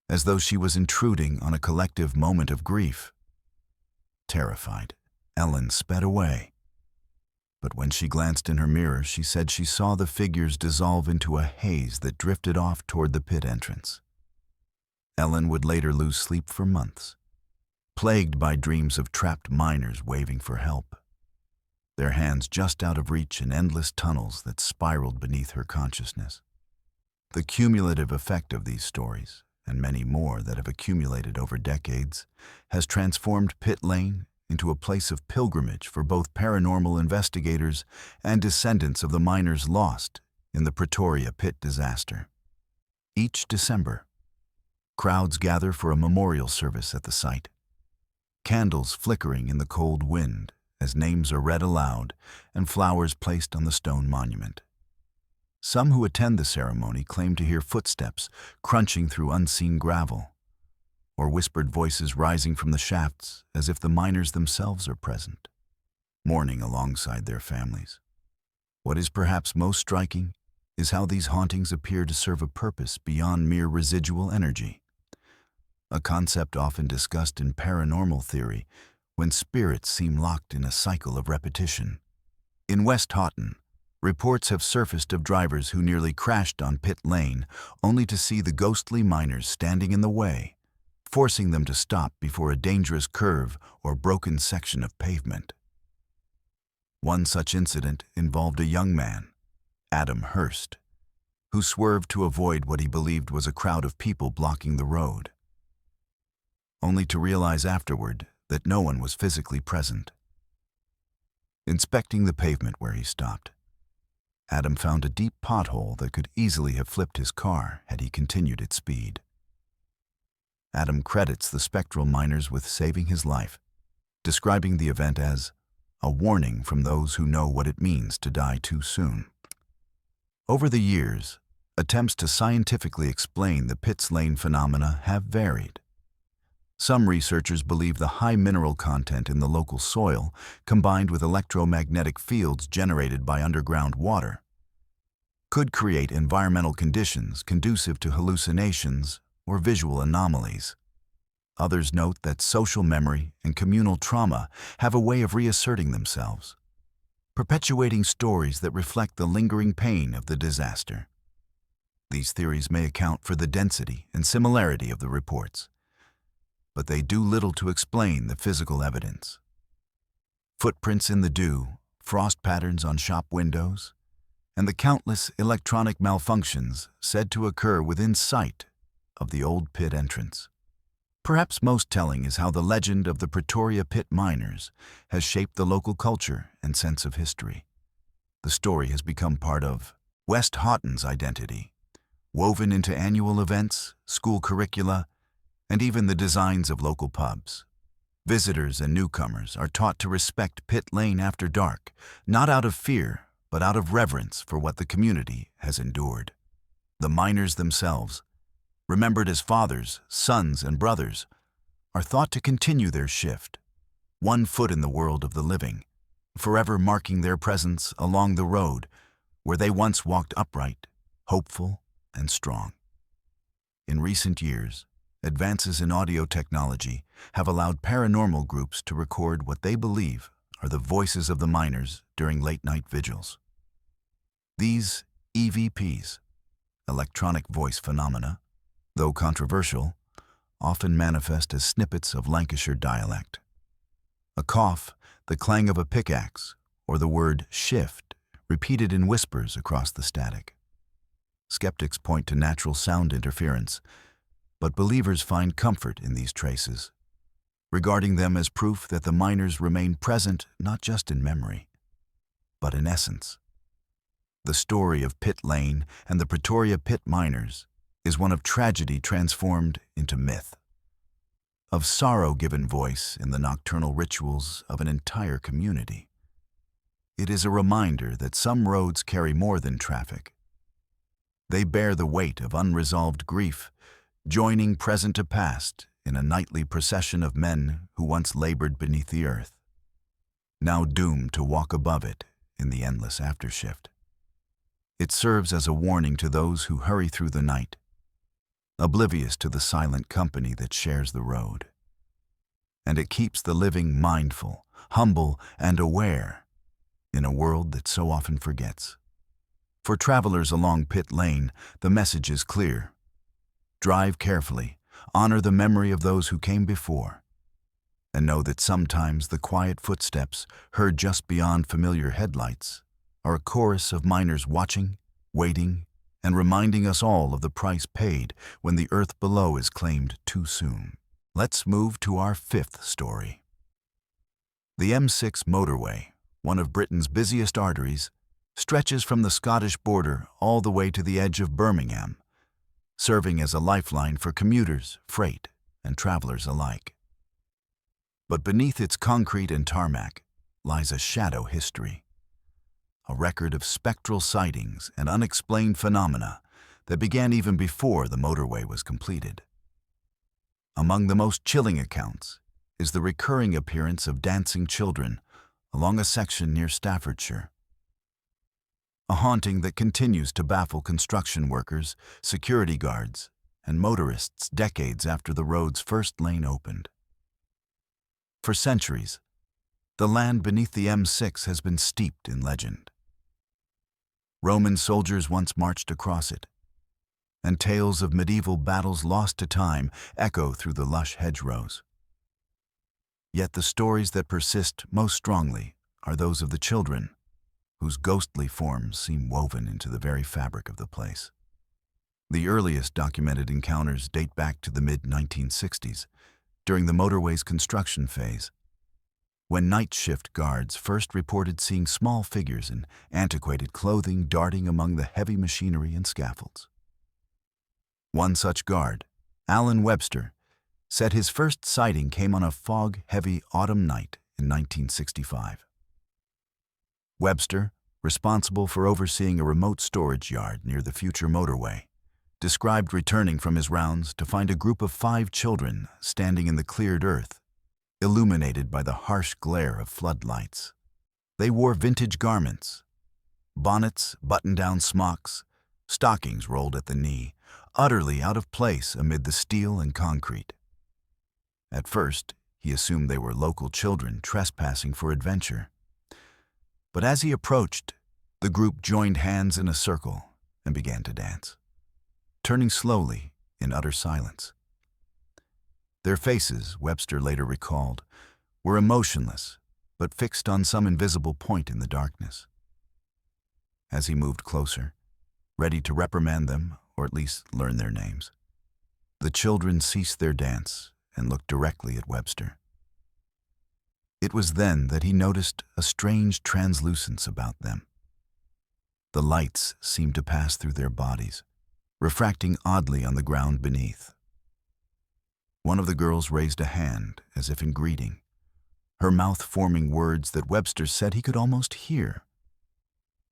S1: as though she was intruding on a collective moment of grief. Terrified, Ellen sped away. But when she glanced in her mirror, she said she saw the figures dissolve into a haze that drifted off toward the pit entrance. Ellen would later lose sleep for months, plagued by dreams of trapped miners waving for help, their hands just out of reach in endless tunnels that spiraled beneath her consciousness. The cumulative effect of these stories, and many more that have accumulated over decades, has transformed Pit Lane into a place of pilgrimage for both paranormal investigators and descendants of the miners lost in the Pretoria pit disaster. Each December, crowds gather for a memorial service at the site, candles flickering in the cold wind as names are read aloud and flowers placed on the stone monument. Some who attend the ceremony claim to hear footsteps crunching through unseen gravel, or whispered voices rising from the shafts as if the miners themselves are present, mourning alongside their families. What is perhaps most striking is how these hauntings appear to serve a purpose beyond mere residual energy, a concept often discussed in paranormal theory when spirits seem locked in a cycle of repetition. In West Houghton, reports have surfaced of drivers who nearly crashed on pit lane only to see the ghostly miners standing in the way, forcing them to stop before a dangerous curve or broken section of pavement. One such incident involved a young man, Adam Hurst, who swerved to avoid what he believed was a crowd of people blocking the road, only to realize afterward that no one was physically present. Inspecting the pavement where he stopped, Adam found a deep pothole that could easily have flipped his car had he continued its speed. Adam credits the spectral miners with saving his life, describing the event as a warning from those who know what it means to die too soon. Over the years, attempts to scientifically explain the Pit Lane phenomena have varied. Some researchers believe the high mineral content in the local soil, combined with electromagnetic fields generated by underground water, could create environmental conditions conducive to hallucinations or visual anomalies. Others note that social memory and communal trauma have a way of reasserting themselves, perpetuating stories that reflect the lingering pain of the disaster. These theories may account for the density and similarity of the reports, but they do little to explain the physical evidence. Footprints in the dew, frost patterns on shop windows, and the countless electronic malfunctions said to occur within sight of the old pit entrance. Perhaps most telling is how the legend of the Pretoria pit miners has shaped the local culture and sense of history. The story has become part of West Houghton's identity, woven into annual events, school curricula, and even the designs of local pubs. Visitors and newcomers are taught to respect Pit Lane after dark, not out of fear, but out of reverence for what the community has endured. The miners themselves, remembered as fathers, sons, and brothers, are thought to continue their shift, one foot in the world of the living, forever marking their presence along the road where they once walked upright, hopeful, and strong. In recent years, advances in audio technology have allowed paranormal groups to record what they believe are the voices of the miners during late-night vigils. These EVPs, electronic voice phenomena, though controversial, often manifest as snippets of Lancashire dialect. A cough, the clang of a pickaxe, or the word shift, repeated in whispers across the static. Skeptics point to natural sound interference, but believers find comfort in these traces, regarding them as proof that the miners remain present not just in memory, but in essence. The story of Pit Lane and the Pretoria pit miners is one of tragedy transformed into myth, of sorrow given voice in the nocturnal rituals of an entire community. It is a reminder that some roads carry more than traffic. They bear the weight of unresolved grief, joining present to past in a nightly procession of men who once labored beneath the earth, now doomed to walk above it in the endless aftershift. It serves as a warning to those who hurry through the night, oblivious to the silent company that shares the road. And it keeps the living mindful, humble, and aware in a world that so often forgets. For travelers along Pit Lane, the message is clear. Drive carefully, honor the memory of those who came before, and know that sometimes the quiet footsteps heard just beyond familiar headlights are a chorus of miners watching, waiting, and reminding us all of the price paid when the earth below is claimed too soon. Let's move to our fifth story. The M6 motorway, one of Britain's busiest arteries, stretches from the Scottish border all the way to the edge of Birmingham, serving as a lifeline for commuters, freight, and travelers alike. But beneath its concrete and tarmac lies a shadow history, a record of spectral sightings and unexplained phenomena that began even before the motorway was completed. Among the most chilling accounts is the recurring appearance of dancing children along a section near Staffordshire, a haunting that continues to baffle construction workers, security guards, and motorists decades after the road's first lane opened. For centuries, the land beneath the M6 has been steeped in legend. Roman soldiers once marched across it, and tales of medieval battles lost to time echo through the lush hedgerows. Yet the stories that persist most strongly are those of the children, whose ghostly forms seem woven into the very fabric of the place. The earliest documented encounters date back to the mid-1960s, during the motorway's construction phase, when night shift guards first reported seeing small figures in antiquated clothing darting among the heavy machinery and scaffolds. One such guard, Alan Webster, said his first sighting came on a fog-heavy autumn night in 1965. Webster, responsible for overseeing a remote storage yard near the future motorway, described returning from his rounds to find a group of 5 children standing in the cleared earth, illuminated by the harsh glare of floodlights. They wore vintage garments, bonnets, button-down smocks, stockings rolled at the knee, utterly out of place amid the steel and concrete. At first, he assumed they were local children trespassing for adventure. But as he approached, the group joined hands in a circle and began to dance, turning slowly in utter silence. Their faces, Webster later recalled, were emotionless, but fixed on some invisible point in the darkness. As he moved closer, ready to reprimand them or at least learn their names, the children ceased their dance and looked directly at Webster. It was then that he noticed a strange translucence about them. The lights seemed to pass through their bodies, refracting oddly on the ground beneath. One of the girls raised a hand as if in greeting, her mouth forming words that Webster said he could almost hear.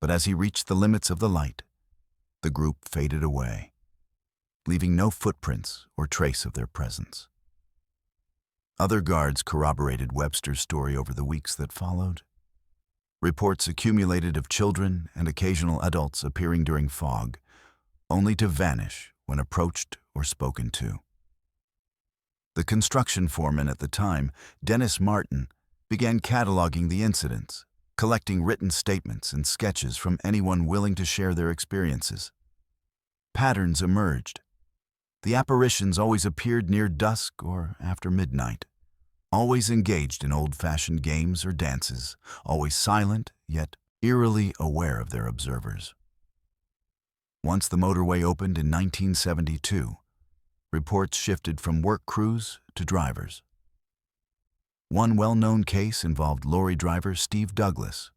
S1: But as he reached the limits of the light, the group faded away, leaving no footprints or trace of their presence. Other guards corroborated Webster's story over the weeks that followed. Reports accumulated of children and occasional adults appearing during fog, only to vanish when approached or spoken to. The construction foreman at the time, Dennis Martin, began cataloging the incidents, collecting written statements and sketches from anyone willing to share their experiences. Patterns emerged. The apparitions always appeared near dusk or after midnight, always engaged in old-fashioned games or dances, always silent, yet eerily aware of their observers. Once the motorway opened in 1972, reports shifted from work crews to drivers. One well-known case involved lorry driver Steve Douglas,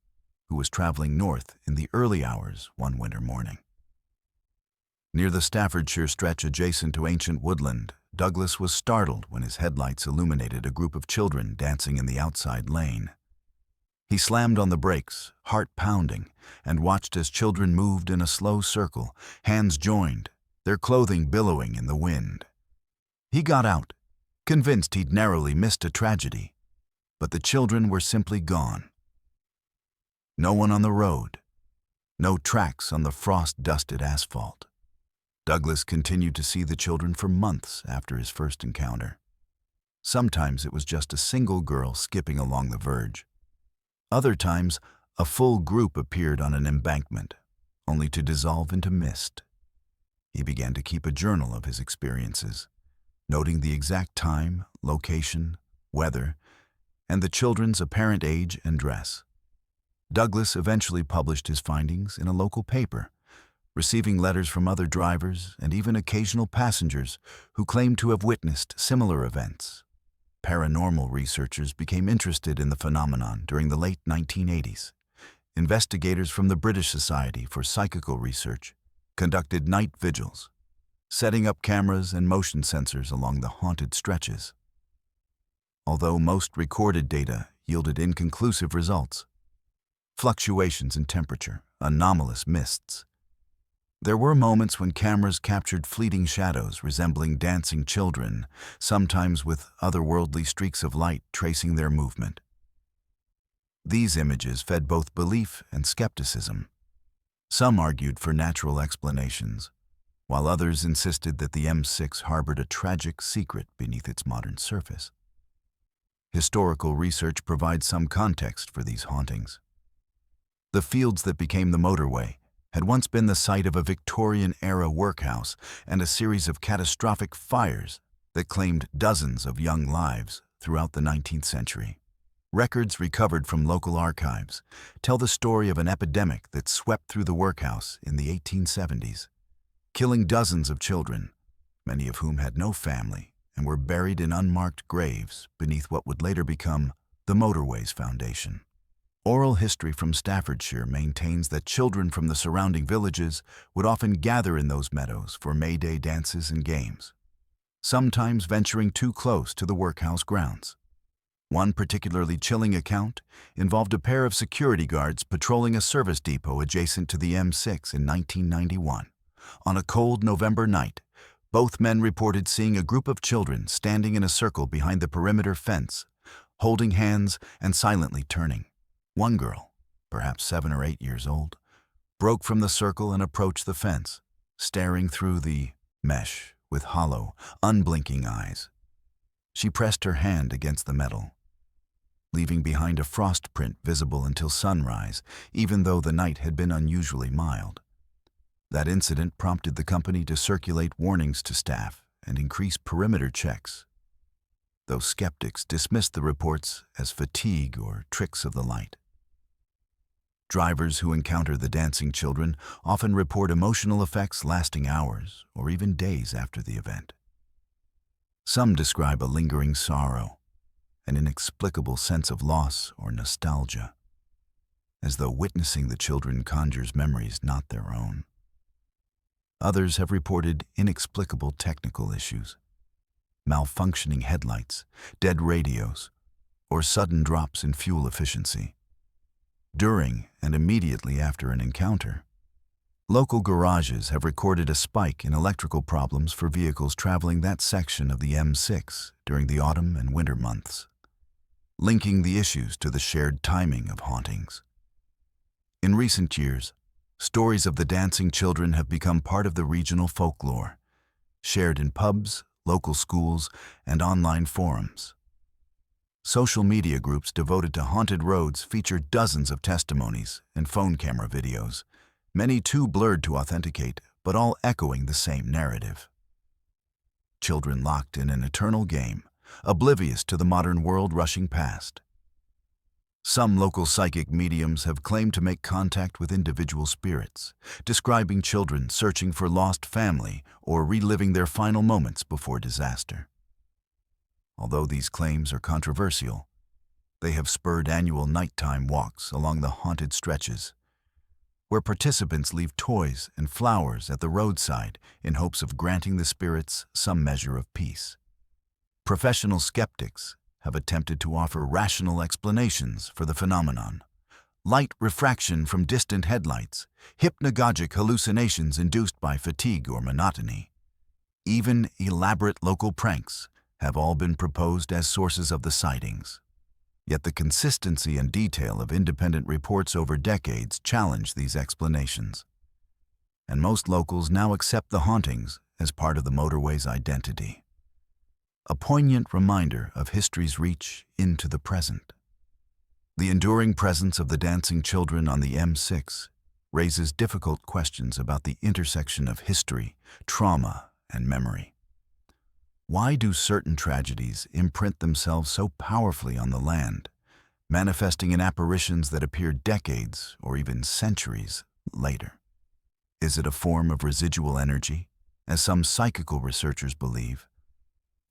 S1: who was traveling north in the early hours one winter morning. Near the Staffordshire stretch adjacent to ancient woodland, Douglas was startled when his headlights illuminated a group of children dancing in the outside lane. He slammed on the brakes, heart pounding, and watched as children moved in a slow circle, hands joined, their clothing billowing in the wind. He got out, convinced he'd narrowly missed a tragedy, but the children were simply gone. No one on the road, no tracks on the frost-dusted asphalt. Douglas continued to see the children for months after his first encounter. Sometimes it was just a single girl skipping along the verge. Other times, a full group appeared on an embankment, only to dissolve into mist. He began to keep a journal of his experiences, noting the exact time, location, weather, and the children's apparent age and dress. Douglas eventually published his findings in a local paper, receiving letters from other drivers and even occasional passengers who claimed to have witnessed similar events. Paranormal researchers became interested in the phenomenon during the late 1980s. Investigators from the British Society for Psychical Research conducted night vigils, setting up cameras and motion sensors along the haunted stretches. Although most recorded data yielded inconclusive results, fluctuations in temperature, anomalous mists, there were moments when cameras captured fleeting shadows resembling dancing children, sometimes with otherworldly streaks of light tracing their movement. These images fed both belief and skepticism. Some argued for natural explanations, while others insisted that the M6 harbored a tragic secret beneath its modern surface. Historical research provides some context for these hauntings. The fields that became the motorway had once been the site of a Victorian-era workhouse and a series of catastrophic fires that claimed dozens of young lives throughout the 19th century. Records recovered from local archives tell the story of an epidemic that swept through the workhouse in the 1870s, killing dozens of children, many of whom had no family and were buried in unmarked graves beneath what would later become the Motorway's foundation. Oral history from Staffordshire maintains that children from the surrounding villages would often gather in those meadows for May Day dances and games, sometimes venturing too close to the workhouse grounds. One particularly chilling account involved a pair of security guards patrolling a service depot adjacent to the M6 in 1991. On a cold November night, both men reported seeing a group of children standing in a circle behind the perimeter fence, holding hands and silently turning. One girl, perhaps 7 or 8 years old, broke from the circle and approached the fence, staring through the mesh with hollow, unblinking eyes. She pressed her hand against the metal, leaving behind a frost print visible until sunrise, even though the night had been unusually mild. That incident prompted the company to circulate warnings to staff and increase perimeter checks, though skeptics dismissed the reports as fatigue or tricks of the light. Drivers who encounter the dancing children often report emotional effects lasting hours or even days after the event. Some describe a lingering sorrow, an inexplicable sense of loss or nostalgia, as though witnessing the children conjures memories not their own. Others have reported inexplicable technical issues, malfunctioning headlights, dead radios, or sudden drops in fuel efficiency. During and immediately after an encounter, local garages have recorded a spike in electrical problems for vehicles traveling that section of the M6 during the autumn and winter months, linking the issues to the shared timing of hauntings. In recent years, stories of the dancing children have become part of the regional folklore, shared in pubs, local schools, and online forums. Social media groups devoted to haunted roads feature dozens of testimonies and phone camera videos, many too blurred to authenticate, but all echoing the same narrative. Children locked in an eternal game, oblivious to the modern world rushing past. Some local psychic mediums have claimed to make contact with individual spirits, describing children searching for lost family or reliving their final moments before disaster. Although these claims are controversial, they have spurred annual nighttime walks along the haunted stretches, where participants leave toys and flowers at the roadside in hopes of granting the spirits some measure of peace. Professional skeptics have attempted to offer rational explanations for the phenomenon. Light refraction from distant headlights, hypnagogic hallucinations induced by fatigue or monotony. Even elaborate local pranks have all been proposed as sources of the sightings. Yet the consistency and detail of independent reports over decades challenge these explanations. And most locals now accept the hauntings as part of the motorway's identity. A poignant reminder of history's reach into the present. The enduring presence of the dancing children on the M6 raises difficult questions about the intersection of history, trauma, and memory. Why do certain tragedies imprint themselves so powerfully on the land, manifesting in apparitions that appear decades or even centuries later? Is it a form of residual energy, as some psychical researchers believe?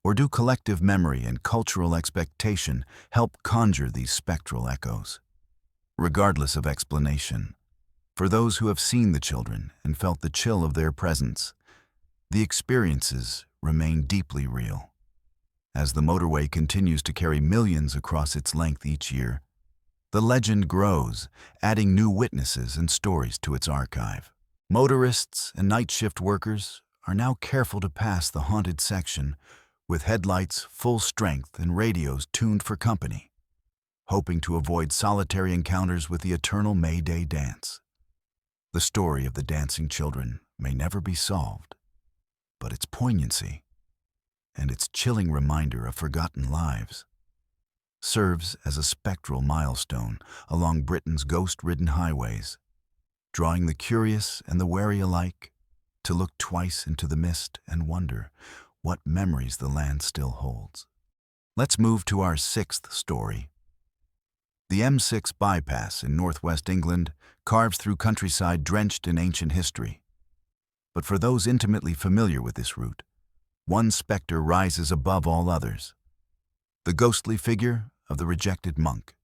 S1: Or do collective memory and cultural expectation help conjure these spectral echoes? Regardless of explanation, for those who have seen the children and felt the chill of their presence, the experiences remain deeply real. As the motorway continues to carry millions across its length each year, the legend grows, adding new witnesses and stories to its archive. Motorists and night shift workers are now careful to pass the haunted section with headlights full strength and radios tuned for company, hoping to avoid solitary encounters with the eternal May Day dance. The story of the dancing children may never be solved, but its poignancy and its chilling reminder of forgotten lives serves as a spectral milestone along Britain's ghost-ridden highways, drawing the curious and the wary alike to look twice into the mist and wonder what memories the land still holds. Let's move to our sixth story. The M6 bypass in northwest England carves through countryside drenched in ancient history. But for those intimately familiar with this route, one specter rises above all others: the ghostly figure of the rejected monk.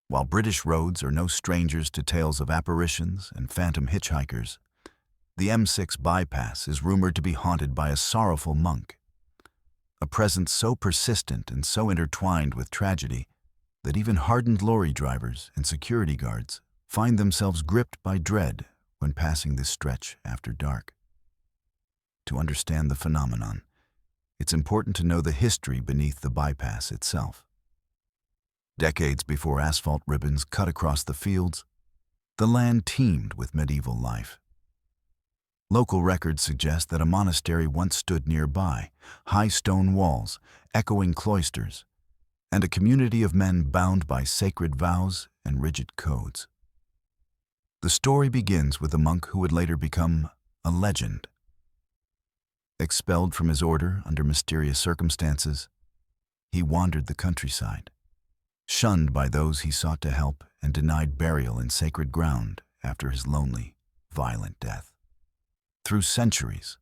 S1: While British roads are no strangers to tales of apparitions and phantom hitchhikers, the M6 bypass is rumored to be haunted by a sorrowful monk, a presence so persistent and so intertwined with tragedy that even hardened lorry drivers and security guards find themselves gripped by dread when passing this stretch after dark. To understand the phenomenon, it's important to know the history beneath the bypass itself. Decades before asphalt ribbons cut across the fields, the land teemed with medieval life. Local records suggest that a monastery once stood nearby, high stone walls, echoing cloisters, and a community of men bound by sacred vows and rigid codes. The story begins with a monk who would later become a legend. Expelled from his order under mysterious circumstances, he wandered the countryside, shunned by those he sought to help and denied burial in sacred ground after his lonely, violent death. Through centuries,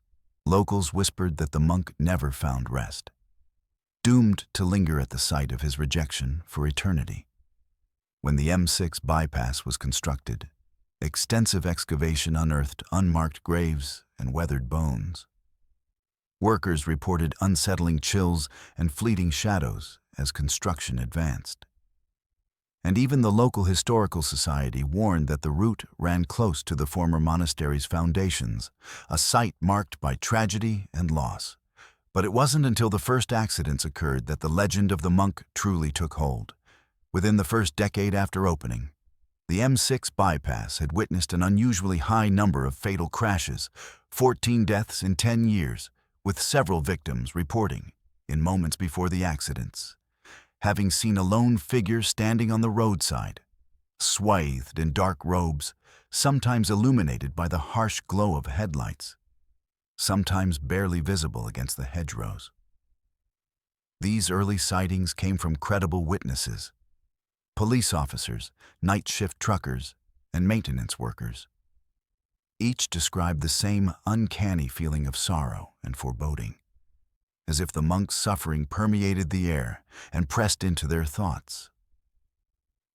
S1: locals whispered that the monk never found rest, doomed to linger at the site of his rejection for eternity. When the M6 bypass was constructed, extensive excavation unearthed unmarked graves and weathered bones. Workers reported unsettling chills and fleeting shadows as construction advanced. And even the local historical society warned that the route ran close to the former monastery's foundations, a site marked by tragedy and loss. But it wasn't until the first accidents occurred that the legend of the monk truly took hold. Within the first decade after opening, the M6 bypass had witnessed an unusually high number of fatal crashes, 14 deaths in 10 years, with several victims reporting in moments before the accidents. having seen a lone figure standing on the roadside, swathed in dark robes, sometimes illuminated by the harsh glow of headlights, sometimes barely visible against the hedgerows. These early sightings came from credible witnesses: police officers, night shift truckers, and maintenance workers. Each described the same uncanny feeling of sorrow and foreboding, as if the monks' suffering permeated the air and pressed into their thoughts.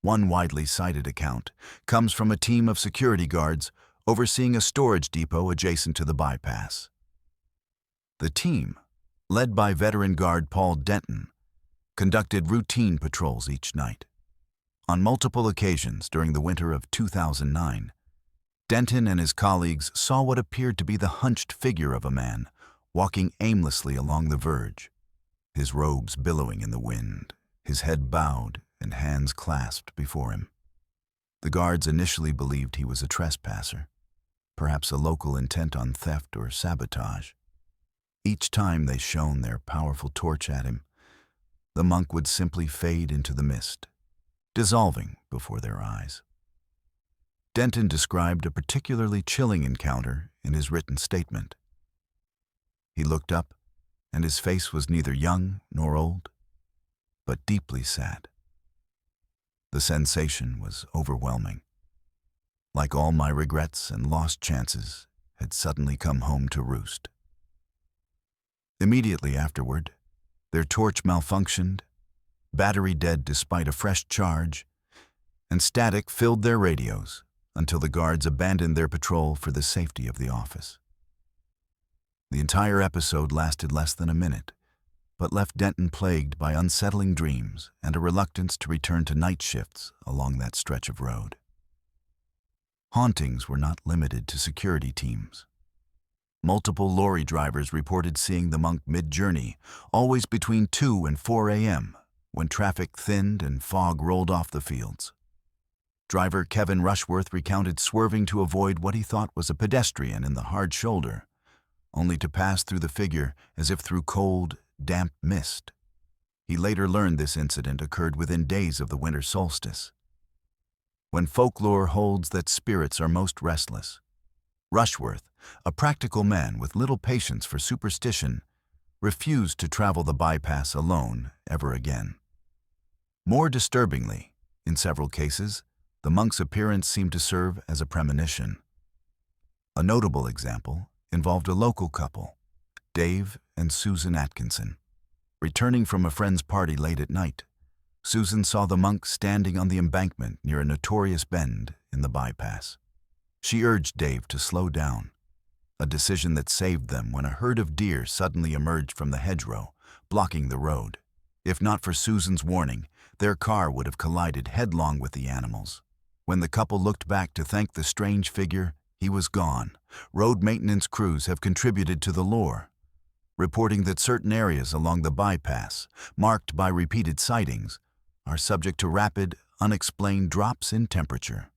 S1: One widely cited account comes from a team of security guards overseeing a storage depot adjacent to the bypass. The team, led by veteran guard Paul Denton, conducted routine patrols each night. On multiple occasions during the winter of 2009, Denton and his colleagues saw what appeared to be the hunched figure of a man walking aimlessly along the verge, his robes billowing in the wind, his head bowed and hands clasped before him. The guards initially believed he was a trespasser, perhaps a local intent on theft or sabotage. Each time they shone their powerful torch at him, the monk would simply fade into the mist, dissolving before their eyes. Denton described a particularly chilling encounter in his written statement. He looked up, and his face was neither young nor old, but deeply sad. The sensation was overwhelming. Like all my regrets and lost chances had suddenly come home to roost. Immediately afterward, their torch malfunctioned, battery dead despite a fresh charge, and static filled their radios until the guards abandoned their patrol for the safety of the office. The entire episode lasted less than a minute, but left Denton plagued by unsettling dreams and a reluctance to return to night shifts along that stretch of road. Hauntings were not limited to security teams. Multiple lorry drivers reported seeing the monk mid-journey, always between 2 and 4 a.m., when traffic thinned and fog rolled off the fields. Driver Kevin Rushworth recounted swerving to avoid what he thought was a pedestrian in the hard shoulder, only to pass through the figure as if through cold, damp mist. He later learned this incident occurred within days of the winter solstice. When folklore holds that spirits are most restless, Rushworth, a practical man with little patience for superstition, refused to travel the bypass alone ever again. More disturbingly, in several cases, the monk's appearance seemed to serve as a premonition. A notable example involved a local couple, Dave and Susan Atkinson. Returning from a friend's party late at night, Susan saw the monk standing on the embankment near a notorious bend in the bypass. She urged Dave to slow down, a decision that saved them when a herd of deer suddenly emerged from the hedgerow, blocking the road. If not for Susan's warning, their car would have collided headlong with the animals. When the couple looked back to thank the strange figure, he was gone. Road maintenance crews have contributed to the lore, reporting that certain areas along the bypass, marked by repeated sightings, are subject to rapid, unexplained drops in temperature.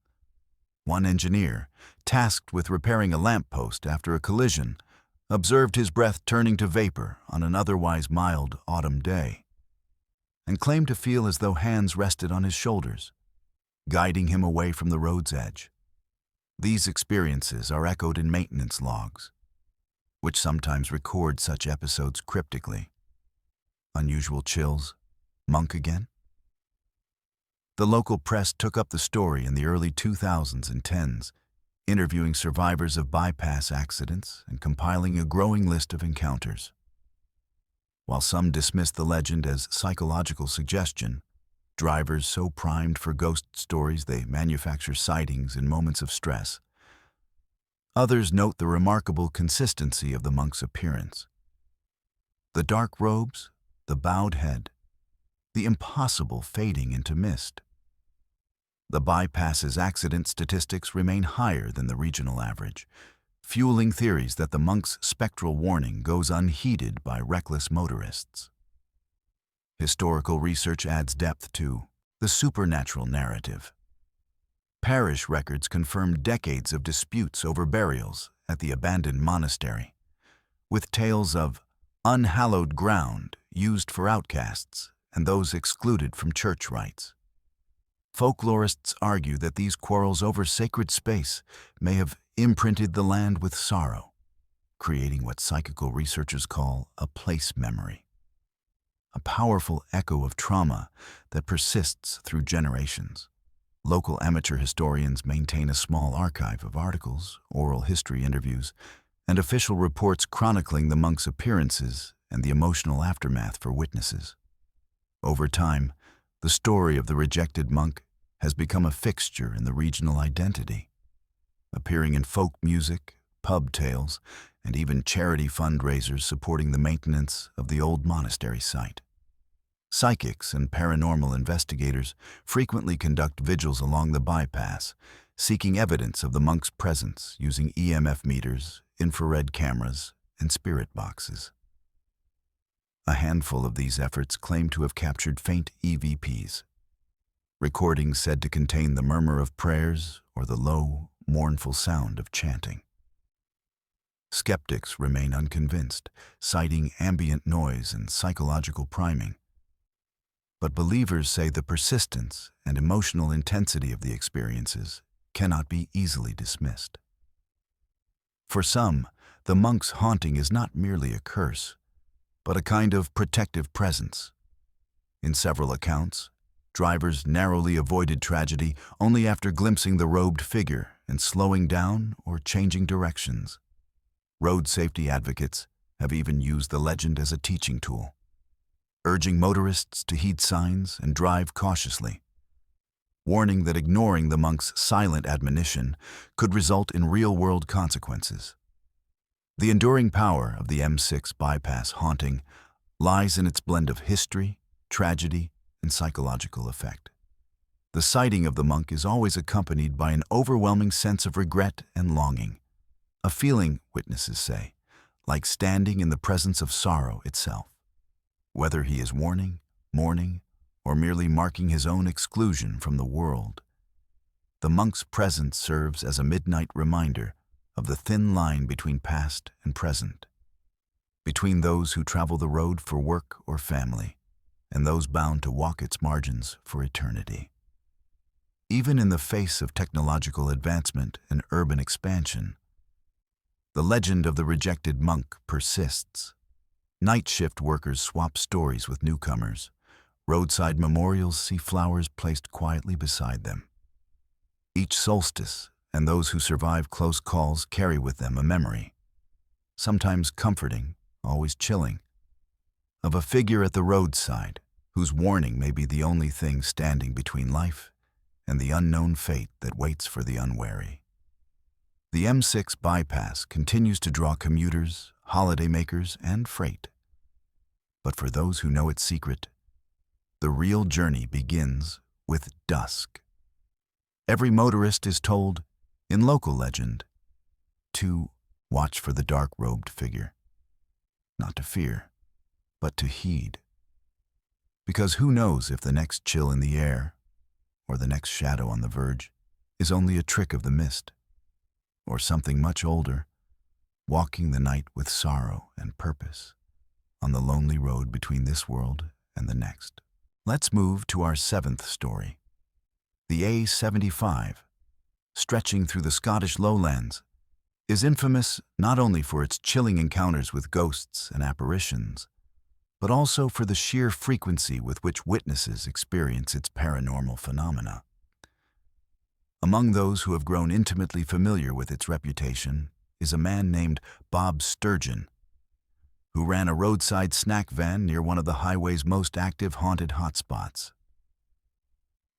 S1: One engineer, tasked with repairing a lamppost after a collision, observed his breath turning to vapor on an otherwise mild autumn day, and claimed to feel as though hands rested on his shoulders, guiding him away from the road's edge. These experiences are echoed in maintenance logs, which sometimes record such episodes cryptically. Unusual chills, monk again? The local press took up the story in the early 2000s and 10s, interviewing survivors of bypass accidents and compiling a growing list of encounters. While some dismissed the legend as psychological suggestion, drivers so primed for ghost stories they manufacture sightings in moments of stress, others note the remarkable consistency of the monk's appearance. The dark robes, the bowed head, the impossible fading into mist. The bypass's accident statistics remain higher than the regional average, fueling theories that the monk's spectral warning goes unheeded by reckless motorists. Historical research adds depth to the supernatural narrative. Parish records confirm decades of disputes over burials at the abandoned monastery, with tales of unhallowed ground used for outcasts and those excluded from church rites. Folklorists argue that these quarrels over sacred space may have imprinted the land with sorrow, creating what psychical researchers call a place memory, a powerful echo of trauma that persists through generations. Local amateur historians maintain a small archive of articles, oral history interviews, and official reports chronicling the monks' appearances and the emotional aftermath for witnesses. Over time, the story of the rejected monk has become a fixture in the regional identity, appearing in folk music, pub tales, and even charity fundraisers supporting the maintenance of the old monastery site. Psychics and paranormal investigators frequently conduct vigils along the bypass, seeking evidence of the monk's presence using EMF meters, infrared cameras, and spirit boxes. A handful of these efforts claim to have captured faint EVPs, recordings said to contain the murmur of prayers or the low, mournful sound of chanting. Skeptics remain unconvinced, citing ambient noise and psychological priming. But believers say the persistence and emotional intensity of the experiences cannot be easily dismissed. For some, the monk's haunting is not merely a curse, but a kind of protective presence. In several accounts, drivers narrowly avoided tragedy only after glimpsing the robed figure and slowing down or changing directions. Road safety advocates have even used the legend as a teaching tool, urging motorists to heed signs and drive cautiously, warning that ignoring the monk's silent admonition could result in real-world consequences. The enduring power of the M6 bypass haunting lies in its blend of history, tragedy, and psychological effect. The sighting of the monk is always accompanied by an overwhelming sense of regret and longing, a feeling, witnesses say, like standing in the presence of sorrow itself. Whether he is warning, mourning, or merely marking his own exclusion from the world, the monk's presence serves as a midnight reminder of the thin line between past and present, between those who travel the road for work or family, and those bound to walk its margins for eternity. Even in the face of technological advancement and urban expansion, the legend of the rejected monk persists. Night shift workers swap stories with newcomers. Roadside memorials see flowers placed quietly beside them. Each solstice and those who survive close calls carry with them a memory, sometimes comforting, always chilling, of a figure at the roadside whose warning may be the only thing standing between life and the unknown fate that waits for the unwary. The M6 bypass continues to draw commuters, holidaymakers, and freight. But for those who know its secret, the real journey begins with dusk. Every motorist is told, in local legend, to watch for the dark-robed figure. Not to fear, but to heed. Because who knows if the next chill in the air, or the next shadow on the verge, is only a trick of the mist, or something much older, walking the night with sorrow and purpose on the lonely road between this world and the next. Let's move to our seventh story. The A75, stretching through the Scottish lowlands, is infamous not only for its chilling encounters with ghosts and apparitions, but also for the sheer frequency with which witnesses experience its paranormal phenomena. Among those who have grown intimately familiar with its reputation is a man named Bob Sturgeon, who ran a roadside snack van near one of the highway's most active haunted hotspots.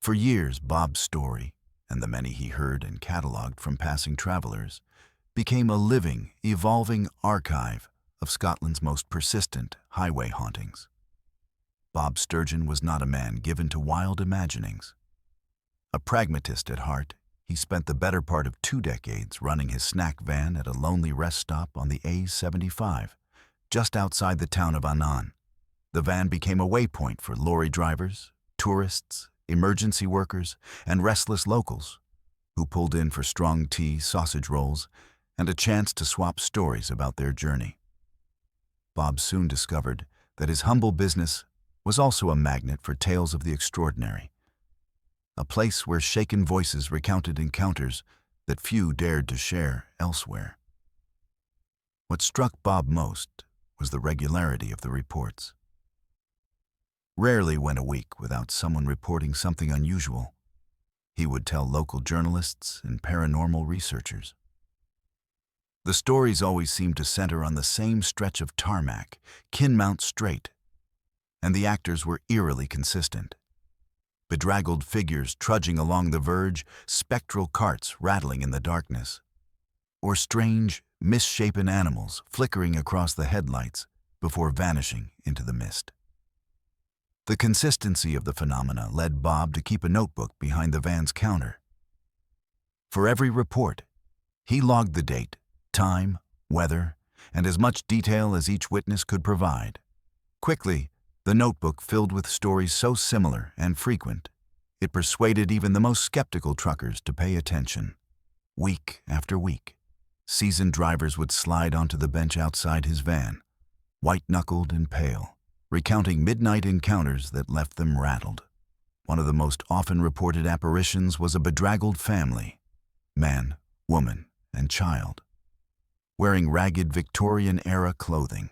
S1: For years, Bob's story, and the many he heard and cataloged from passing travelers, became a living, evolving archive of Scotland's most persistent highway hauntings. Bob Sturgeon was not a man given to wild imaginings. A pragmatist at heart, he spent the better part of 2 decades running his snack van at a lonely rest stop on the A75, just outside the town of Annan. The van became a waypoint for lorry drivers, tourists, emergency workers, and restless locals who pulled in for strong tea, sausage rolls, and a chance to swap stories about their journey. Bob soon discovered that his humble business was also a magnet for tales of the extraordinary, a place where shaken voices recounted encounters that few dared to share elsewhere. What struck Bob most was the regularity of the reports. Rarely went a week without someone reporting something unusual. He would tell local journalists and paranormal researchers. The stories always seemed to center on the same stretch of tarmac, Kinmount Strait, and the actors were eerily consistent. Bedraggled figures trudging along the verge, spectral carts rattling in the darkness, or strange, misshapen animals flickering across the headlights before vanishing into the mist. The consistency of the phenomena led Bob to keep a notebook behind the van's counter. For every report, he logged the date, time, weather, and as much detail as each witness could provide. Quickly, the notebook filled with stories so similar and frequent, it persuaded even the most skeptical truckers to pay attention. Week after week, seasoned drivers would slide onto the bench outside his van, white-knuckled and pale, recounting midnight encounters that left them rattled. One of the most often reported apparitions was a bedraggled family, man, woman, and child, wearing ragged Victorian-era clothing.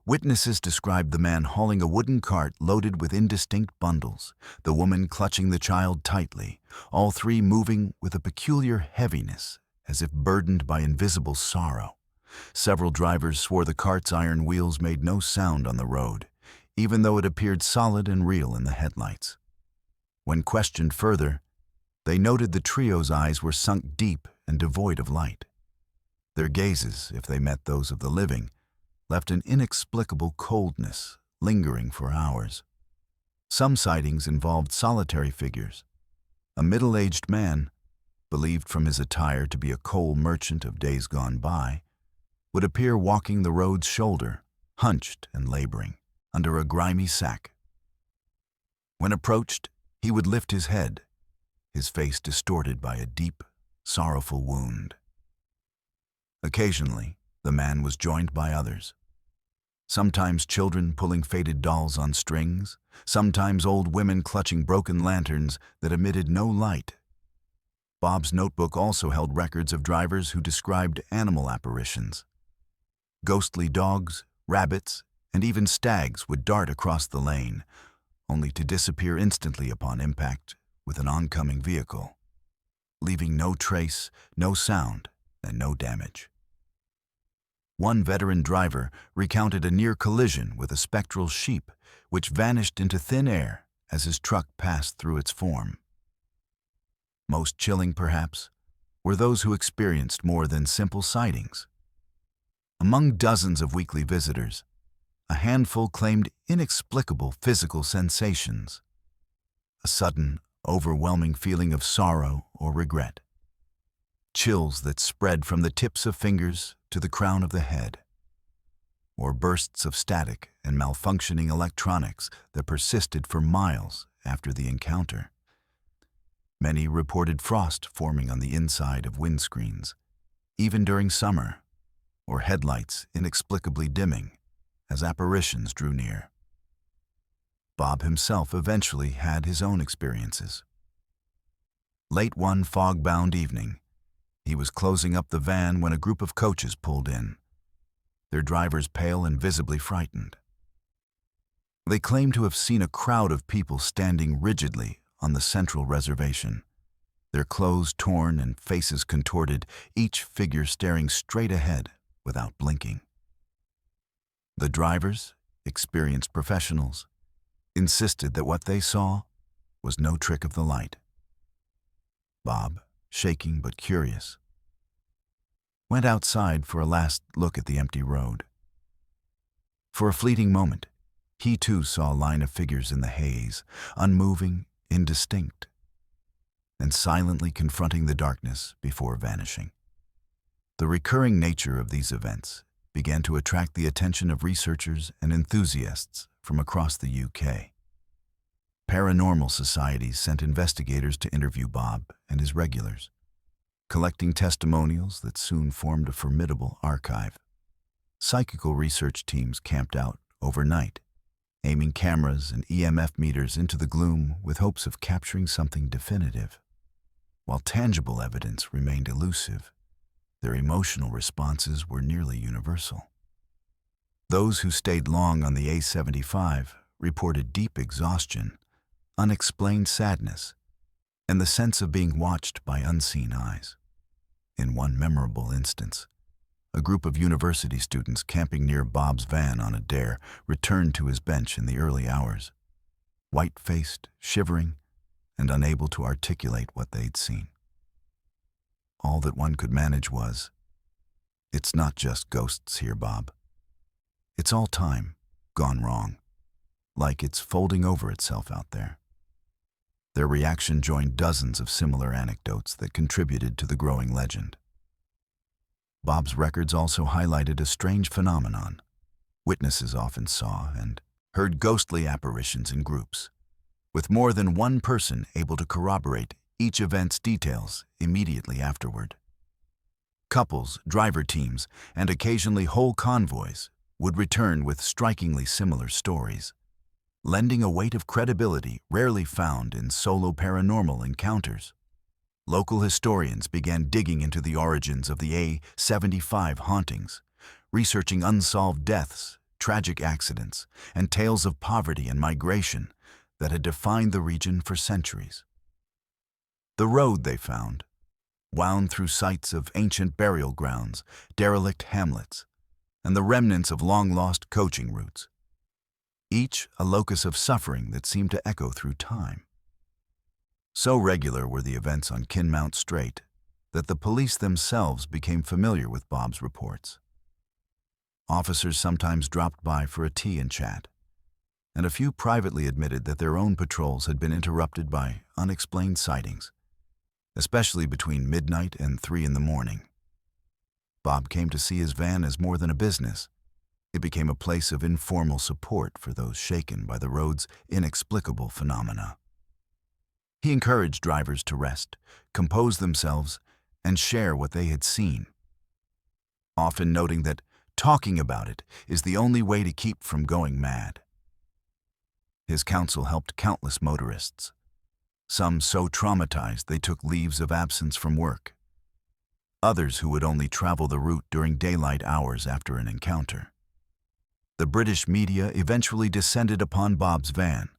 S1: Witnesses described the man hauling a wooden cart loaded with indistinct bundles, the woman clutching the child tightly, all three moving with a peculiar heaviness, as if burdened by invisible sorrow. Several drivers swore the cart's iron wheels made no sound on the road, even though it appeared solid and real in the headlights. When questioned further, they noted the trio's eyes were sunk deep and devoid of light. Their gazes, if they met those of the living, left an inexplicable coldness lingering for hours. Some sightings involved solitary figures. A middle-aged man, believed from his attire to be a coal merchant of days gone by, would appear walking the road's shoulder, hunched and laboring, under a grimy sack. When approached, he would lift his head, his face distorted by a deep, sorrowful wound. Occasionally, the man was joined by others. Sometimes children pulling faded dolls on strings, sometimes old women clutching broken lanterns that emitted no light. Bob's notebook also held records of drivers who described animal apparitions. Ghostly dogs, rabbits, and even stags would dart across the lane, only to disappear instantly upon impact with an oncoming vehicle, leaving no trace, no sound, and no damage. One veteran driver recounted a near collision with a spectral sheep, which vanished into thin air as his truck passed through its form. Most chilling, perhaps, were those who experienced more than simple sightings. Among dozens of weekly visitors, a handful claimed inexplicable physical sensations, a sudden, overwhelming feeling of sorrow or regret, chills that spread from the tips of fingers to the crown of the head, or bursts of static and malfunctioning electronics that persisted for miles after the encounter. Many reported frost forming on the inside of windscreens, even during summer, or headlights inexplicably dimming as apparitions drew near. Bob himself eventually had his own experiences. Late one fog-bound evening, he was closing up the van when a group of coaches pulled in, their drivers pale and visibly frightened. They claimed to have seen a crowd of people standing rigidly on the central reservation, their clothes torn and faces contorted, each figure staring straight ahead without blinking. The drivers, experienced professionals, insisted that what they saw was no trick of the light. Bob, shaking but curious, went outside for a last look at the empty road. For a fleeting moment, he too saw a line of figures in the haze, unmoving, indistinct, and silently confronting the darkness before vanishing. The recurring nature of these events began to attract the attention of researchers and enthusiasts from across the UK. Paranormal societies sent investigators to interview Bob and his regulars, collecting testimonials that soon formed a formidable archive. Psychical research teams camped out overnight, aiming cameras and EMF meters into the gloom with hopes of capturing something definitive. While tangible evidence remained elusive, their emotional responses were nearly universal. Those who stayed long on the A75 reported deep exhaustion, unexplained sadness, and the sense of being watched by unseen eyes. In one memorable instance, a group of university students camping near Bob's van on a dare returned to his bench in the early hours, white-faced, shivering, and unable to articulate what they'd seen. All that one could manage was, "It's not just ghosts here, Bob. It's all time, gone wrong, like it's folding over itself out there." Their reaction joined dozens of similar anecdotes that contributed to the growing legend. Bob's records also highlighted a strange phenomenon. Witnesses often saw and heard ghostly apparitions in groups, with more than one person able to corroborate each event's details immediately afterward. Couples, driver teams, and occasionally whole convoys would return with strikingly similar stories, lending a weight of credibility rarely found in solo paranormal encounters. Local historians began digging into the origins of the A75 hauntings, researching unsolved deaths, tragic accidents, and tales of poverty and migration that had defined the region for centuries. The road, they found, wound through sites of ancient burial grounds, derelict hamlets, and the remnants of long-lost coaching routes, each a locus of suffering that seemed to echo through time. So regular were the events on Kinmount Strait that the police themselves became familiar with Bob's reports. Officers sometimes dropped by for a tea and chat, and a few privately admitted that their own patrols had been interrupted by unexplained sightings, especially between midnight and 3 in the morning. Bob came to see his van as more than a business. It became a place of informal support for those shaken by the road's inexplicable phenomena. He encouraged drivers to rest, compose themselves, and share what they had seen, often noting that talking about it is the only way to keep from going mad. His counsel helped countless motorists, some so traumatized they took leaves of absence from work, others who would only travel the route during daylight hours after an encounter. The British media eventually descended upon Bob's van,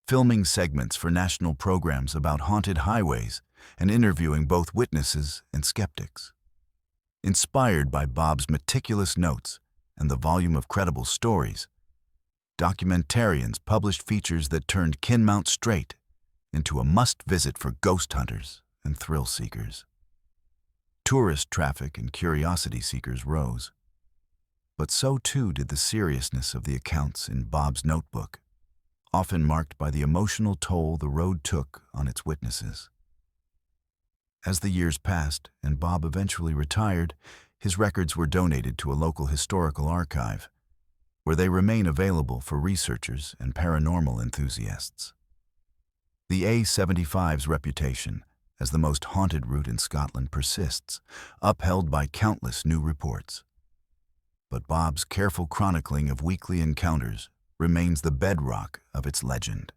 S1: filming segments for national programs about haunted highways and interviewing both witnesses and skeptics. Inspired by Bob's meticulous notes and the volume of credible stories, documentarians published features that turned Kinmount Strait into a must-visit for ghost hunters and thrill seekers. Tourist traffic and curiosity seekers rose, but so too did the seriousness of the accounts in Bob's notebook, often marked by the emotional toll the road took on its witnesses. As the years passed and Bob eventually retired, his records were donated to a local historical archive, where they remain available for researchers and paranormal enthusiasts. The A75's reputation as the most haunted route in Scotland persists, upheld by countless new reports. But Bob's careful chronicling of weekly encounters remains the bedrock of its legend,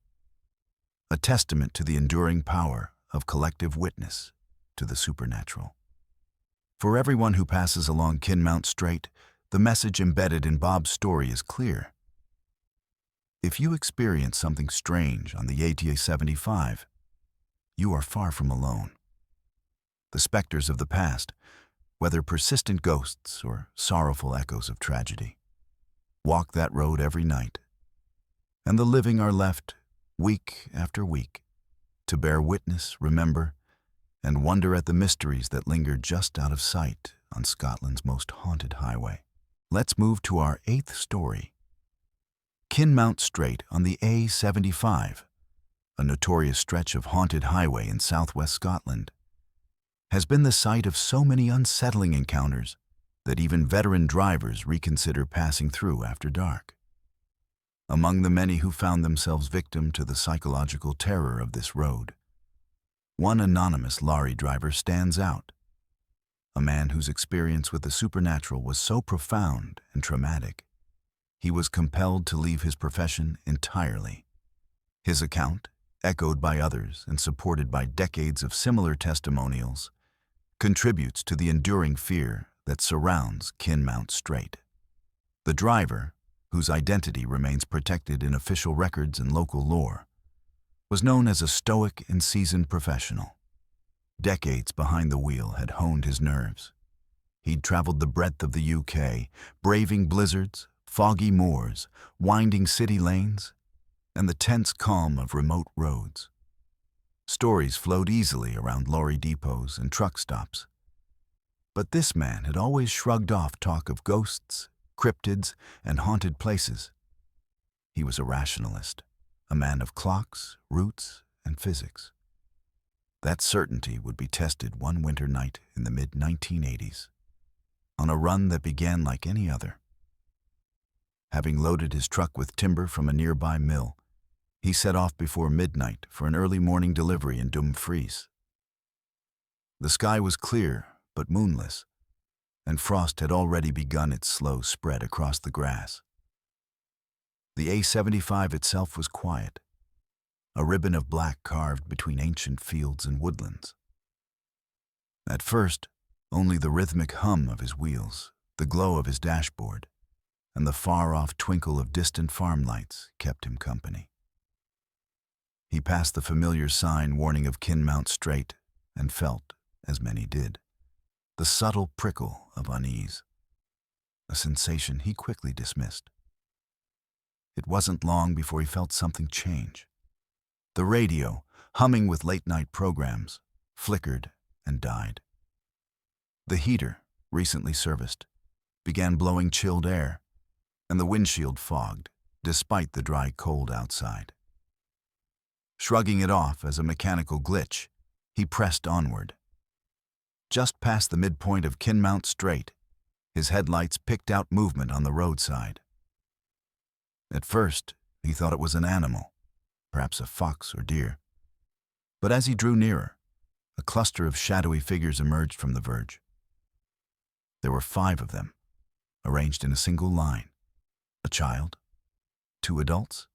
S1: a testament to the enduring power of collective witness to the supernatural. For everyone who passes along Kinmount Strait, the message embedded in Bob's story is clear. If you experience something strange on the A75, you are far from alone. The specters of the past, whether persistent ghosts or sorrowful echoes of tragedy, walk that road every night, and the living are left, week after week, to bear witness, remember, and wonder at the mysteries that linger just out of sight on Scotland's most haunted highway. Let's move to our 8th story. Kinmount Strait on the A75, a notorious stretch of haunted highway in southwest Scotland, has been the site of so many unsettling encounters that even veteran drivers reconsider passing through after dark. Among the many who found themselves victim to the psychological terror of this road, one anonymous lorry driver stands out, a man whose experience with the supernatural was so profound and traumatic, he was compelled to leave his profession entirely. His account, echoed by others and supported by decades of similar testimonials, contributes to the enduring fear that surrounds Kinmount Strait. The driver, whose identity remains protected in official records and local lore, was known as a stoic and seasoned professional. Decades behind the wheel had honed his nerves. He'd traveled the breadth of the UK, braving blizzards, foggy moors, winding city lanes, and the tense calm of remote roads. Stories flowed easily around lorry depots and truck stops. But this man had always shrugged off talk of ghosts, cryptids, and haunted places. He was a rationalist, a man of clocks, roots, and physics. That certainty would be tested one winter night in the mid-1980s, on a run that began like any other. Having loaded his truck with timber from a nearby mill, he set off before midnight for an early morning delivery in Dumfries. The sky was clear but moonless, and frost had already begun its slow spread across the grass. The A75 itself was quiet, a ribbon of black carved between ancient fields and woodlands. At first, only the rhythmic hum of his wheels, the glow of his dashboard, and the far-off twinkle of distant farm lights kept him company. He passed the familiar sign warning of Kinmount Strait and felt, as many did, the subtle prickle of unease, a sensation he quickly dismissed. It wasn't long before he felt something change. The radio, humming with late-night programs, flickered and died. The heater, recently serviced, began blowing chilled air, and the windshield fogged, despite the dry cold outside. Shrugging it off as a mechanical glitch, he pressed onward. Just past the midpoint of Kinmount Strait, his headlights picked out movement on the roadside. At first, he thought it was an animal, perhaps a fox or deer. But as he drew nearer, a cluster of shadowy figures emerged from the verge. There were 5 of them, arranged in a single line: a child, 2 adults,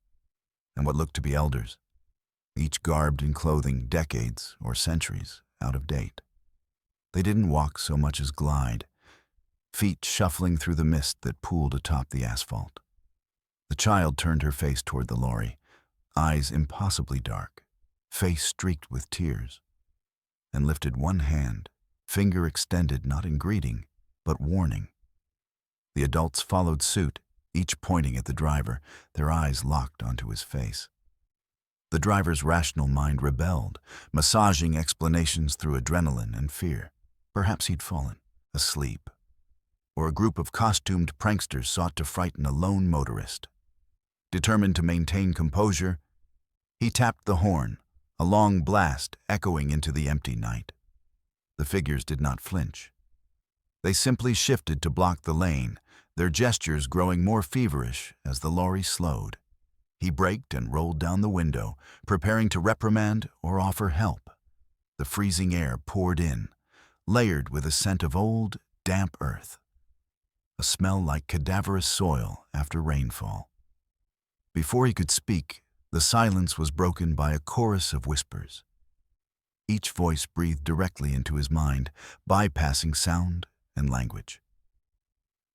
S1: and what looked to be elders, each garbed in clothing decades or centuries out of date. They didn't walk so much as glide, feet shuffling through the mist that pooled atop the asphalt. The child turned her face toward the lorry, eyes impossibly dark, face streaked with tears, and lifted one hand, finger extended not in greeting, but warning. The adults followed suit, each pointing at the driver, their eyes locked onto his face. The driver's rational mind rebelled, massaging explanations through adrenaline and fear. Perhaps he'd fallen, asleep, or a group of costumed pranksters sought to frighten a lone motorist. Determined to maintain composure, he tapped the horn, a long blast echoing into the empty night. The figures did not flinch. They simply shifted to block the lane, their gestures growing more feverish as the lorry slowed. He braked and rolled down the window, preparing to reprimand or offer help. The freezing air poured in, layered with a scent of old, damp earth, a smell like cadaverous soil after rainfall. Before he could speak, the silence was broken by a chorus of whispers. Each voice breathed directly into his mind, bypassing sound and language.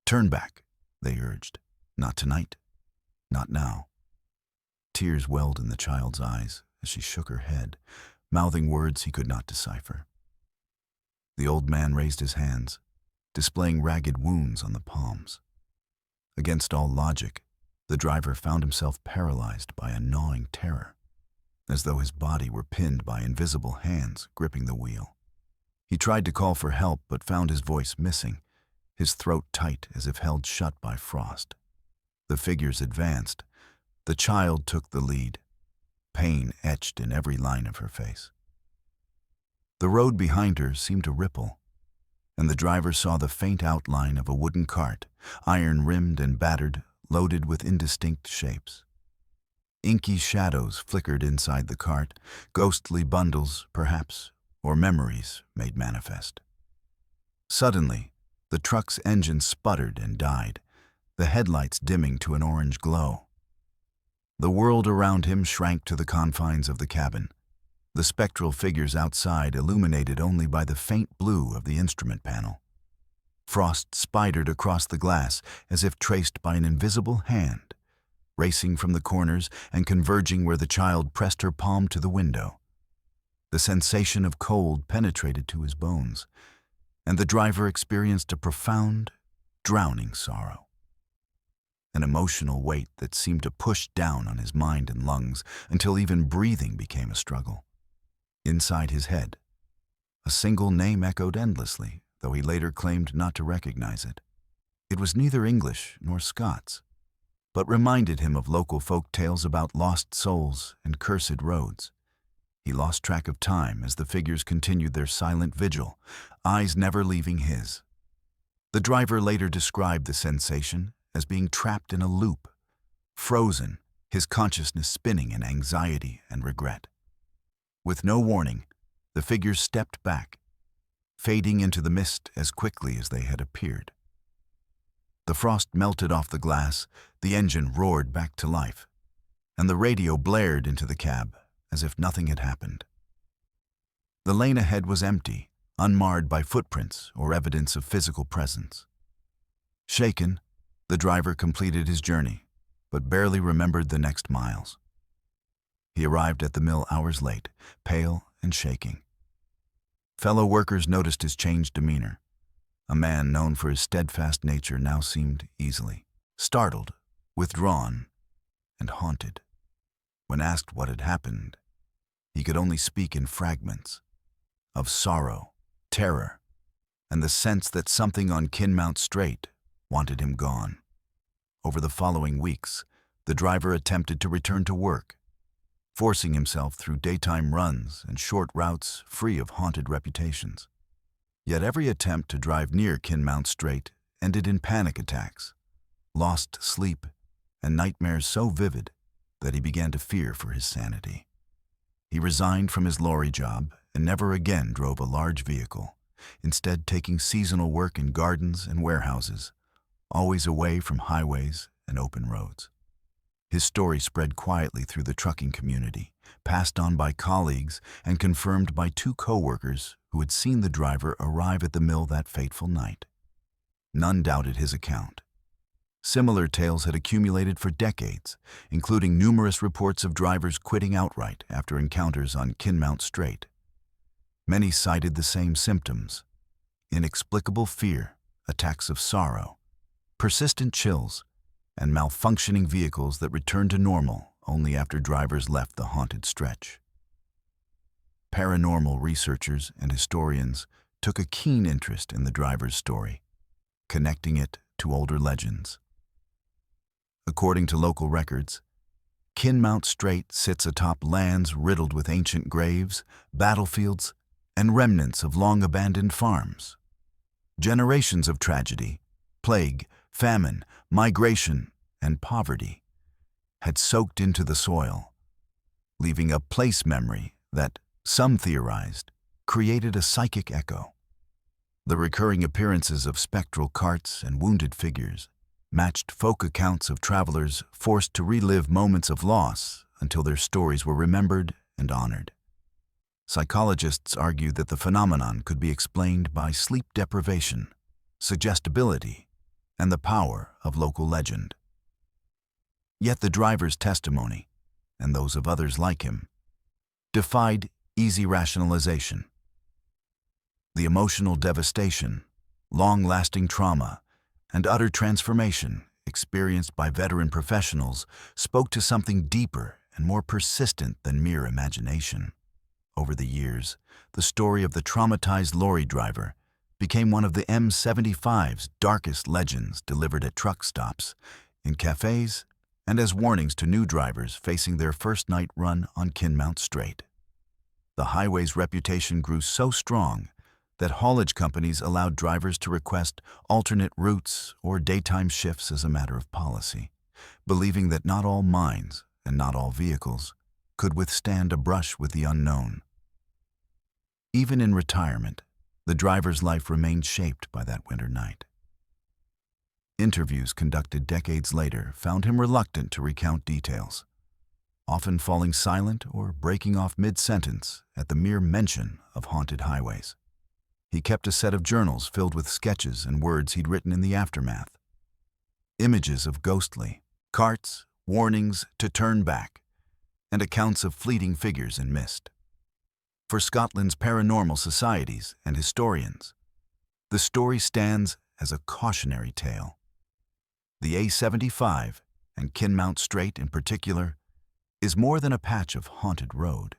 S1: "Turn back," they urged. "Not tonight. Not now." Tears welled in the child's eyes as she shook her head, mouthing words he could not decipher. The old man raised his hands, displaying ragged wounds on the palms. Against all logic, the driver found himself paralyzed by a gnawing terror, as though his body were pinned by invisible hands gripping the wheel. He tried to call for help but found his voice missing, his throat tight as if held shut by frost. The figures advanced. The child took the lead, pain etched in every line of her face. The road behind her seemed to ripple, and the driver saw the faint outline of a wooden cart, iron-rimmed and battered, loaded with indistinct shapes. Inky shadows flickered inside the cart, ghostly bundles, perhaps, or memories made manifest. Suddenly, the truck's engine sputtered and died, the headlights dimming to an orange glow. The world around him shrank to the confines of the cabin, the spectral figures outside illuminated only by the faint blue of the instrument panel. Frost spidered across the glass as if traced by an invisible hand, racing from the corners and converging where the child pressed her palm to the window. The sensation of cold penetrated to his bones, and the driver experienced a profound, drowning sorrow. An emotional weight that seemed to push down on his mind and lungs until even breathing became a struggle. Inside his head, a single name echoed endlessly, though he later claimed not to recognize it. It was neither English nor Scots, but reminded him of local folk tales about lost souls and cursed roads. He lost track of time as the figures continued their silent vigil, eyes never leaving his. The driver later described the sensation as being trapped in a loop, frozen, his consciousness spinning in anxiety and regret. With no warning, the figures stepped back, fading into the mist as quickly as they had appeared. The frost melted off the glass, the engine roared back to life, and the radio blared into the cab as if nothing had happened. The lane ahead was empty, unmarred by footprints or evidence of physical presence. Shaken, the driver completed his journey, but barely remembered the next miles. He arrived at the mill hours late, pale and shaking. Fellow workers noticed his changed demeanor. A man known for his steadfast nature now seemed easily startled, withdrawn, and haunted. When asked what had happened, he could only speak in fragments of sorrow, terror, and the sense that something on Kinmount Strait wanted him gone. Over the following weeks, the driver attempted to return to work, forcing himself through daytime runs and short routes free of haunted reputations. Yet every attempt to drive near Kinmount Strait ended in panic attacks, lost sleep, and nightmares so vivid that he began to fear for his sanity. He resigned from his lorry job and never again drove a large vehicle, instead taking seasonal work in gardens and warehouses, always away from highways and open roads. His story spread quietly through the trucking community, passed on by colleagues and confirmed by two co-workers who had seen the driver arrive at the mill that fateful night. None doubted his account. Similar tales had accumulated for decades, including numerous reports of drivers quitting outright after encounters on Kinmount Strait. Many cited the same symptoms: inexplicable fear, attacks of sorrow, persistent chills, and malfunctioning vehicles that returned to normal only after drivers left the haunted stretch. Paranormal researchers and historians took a keen interest in the driver's story, connecting it to older legends. According to local records, Kinmount Strait sits atop lands riddled with ancient graves, battlefields, and remnants of long-abandoned farms. Generations of tragedy, plague, famine, migration, and poverty had soaked into the soil, leaving a place memory that, some theorized, created a psychic echo. The recurring appearances of spectral carts and wounded figures matched folk accounts of travelers forced to relive moments of loss until their stories were remembered and honored. Psychologists argued that the phenomenon could be explained by sleep deprivation, suggestibility, and the power of local legend. Yet the driver's testimony, and those of others like him, defied easy rationalization. The emotional devastation, long-lasting trauma, and utter transformation experienced by veteran professionals spoke to something deeper and more persistent than mere imagination. Over the years, the story of the traumatized lorry driver became one of the M75's darkest legends, delivered at truck stops, in cafes, and as warnings to new drivers facing their first night run on Kinmount Strait. The highway's reputation grew so strong that haulage companies allowed drivers to request alternate routes or daytime shifts as a matter of policy, believing that not all minds and not all vehicles could withstand a brush with the unknown. Even in retirement, the driver's life remained shaped by that winter night. Interviews conducted decades later found him reluctant to recount details, often falling silent or breaking off mid-sentence at the mere mention of haunted highways. He kept a set of journals filled with sketches and words he'd written in the aftermath. Images of ghostly carts, warnings to turn back, and accounts of fleeting figures in mist. For Scotland's paranormal societies and historians, the story stands as a cautionary tale. The A75, and Kinmount Strait in particular, is more than a patch of haunted road.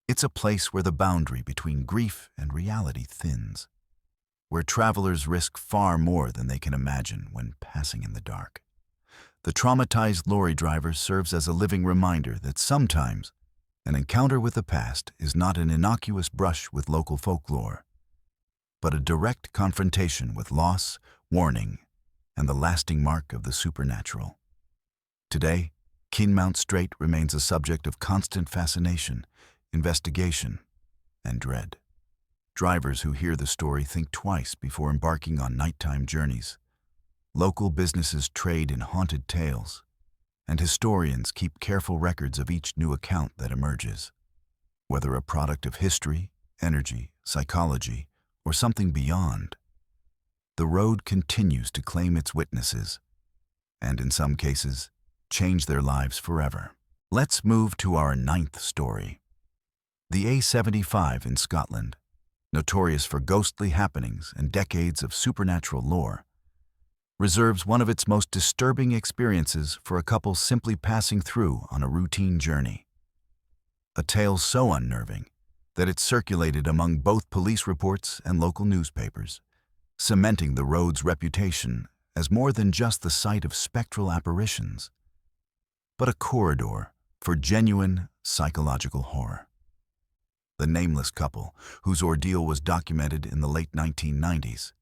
S1: It's a place where the boundary between grief and reality thins, where travelers risk far more than they can imagine when passing in the dark. The traumatized lorry driver serves as a living reminder that sometimes an encounter with the past is not an innocuous brush with local folklore, but a direct confrontation with loss, warning, and the lasting mark of the supernatural. Today, Kinmount Strait remains a subject of constant fascination, investigation, and dread. Drivers who hear the story think twice before embarking on nighttime journeys. Local businesses trade in haunted tales, and historians keep careful records of each new account that emerges. Whether a product of history, energy, psychology, or something beyond, the road continues to claim its witnesses, and in some cases, change their lives forever. Let's move to our 9th story. The A75 in Scotland, notorious for ghostly happenings and decades of supernatural lore, reserves one of its most disturbing experiences for a couple simply passing through on a routine journey. A tale so unnerving that it circulated among both police reports and local newspapers, cementing the road's reputation as more than just the site of spectral apparitions, but a corridor for genuine psychological horror. The nameless couple, whose ordeal was documented in the late 1990s,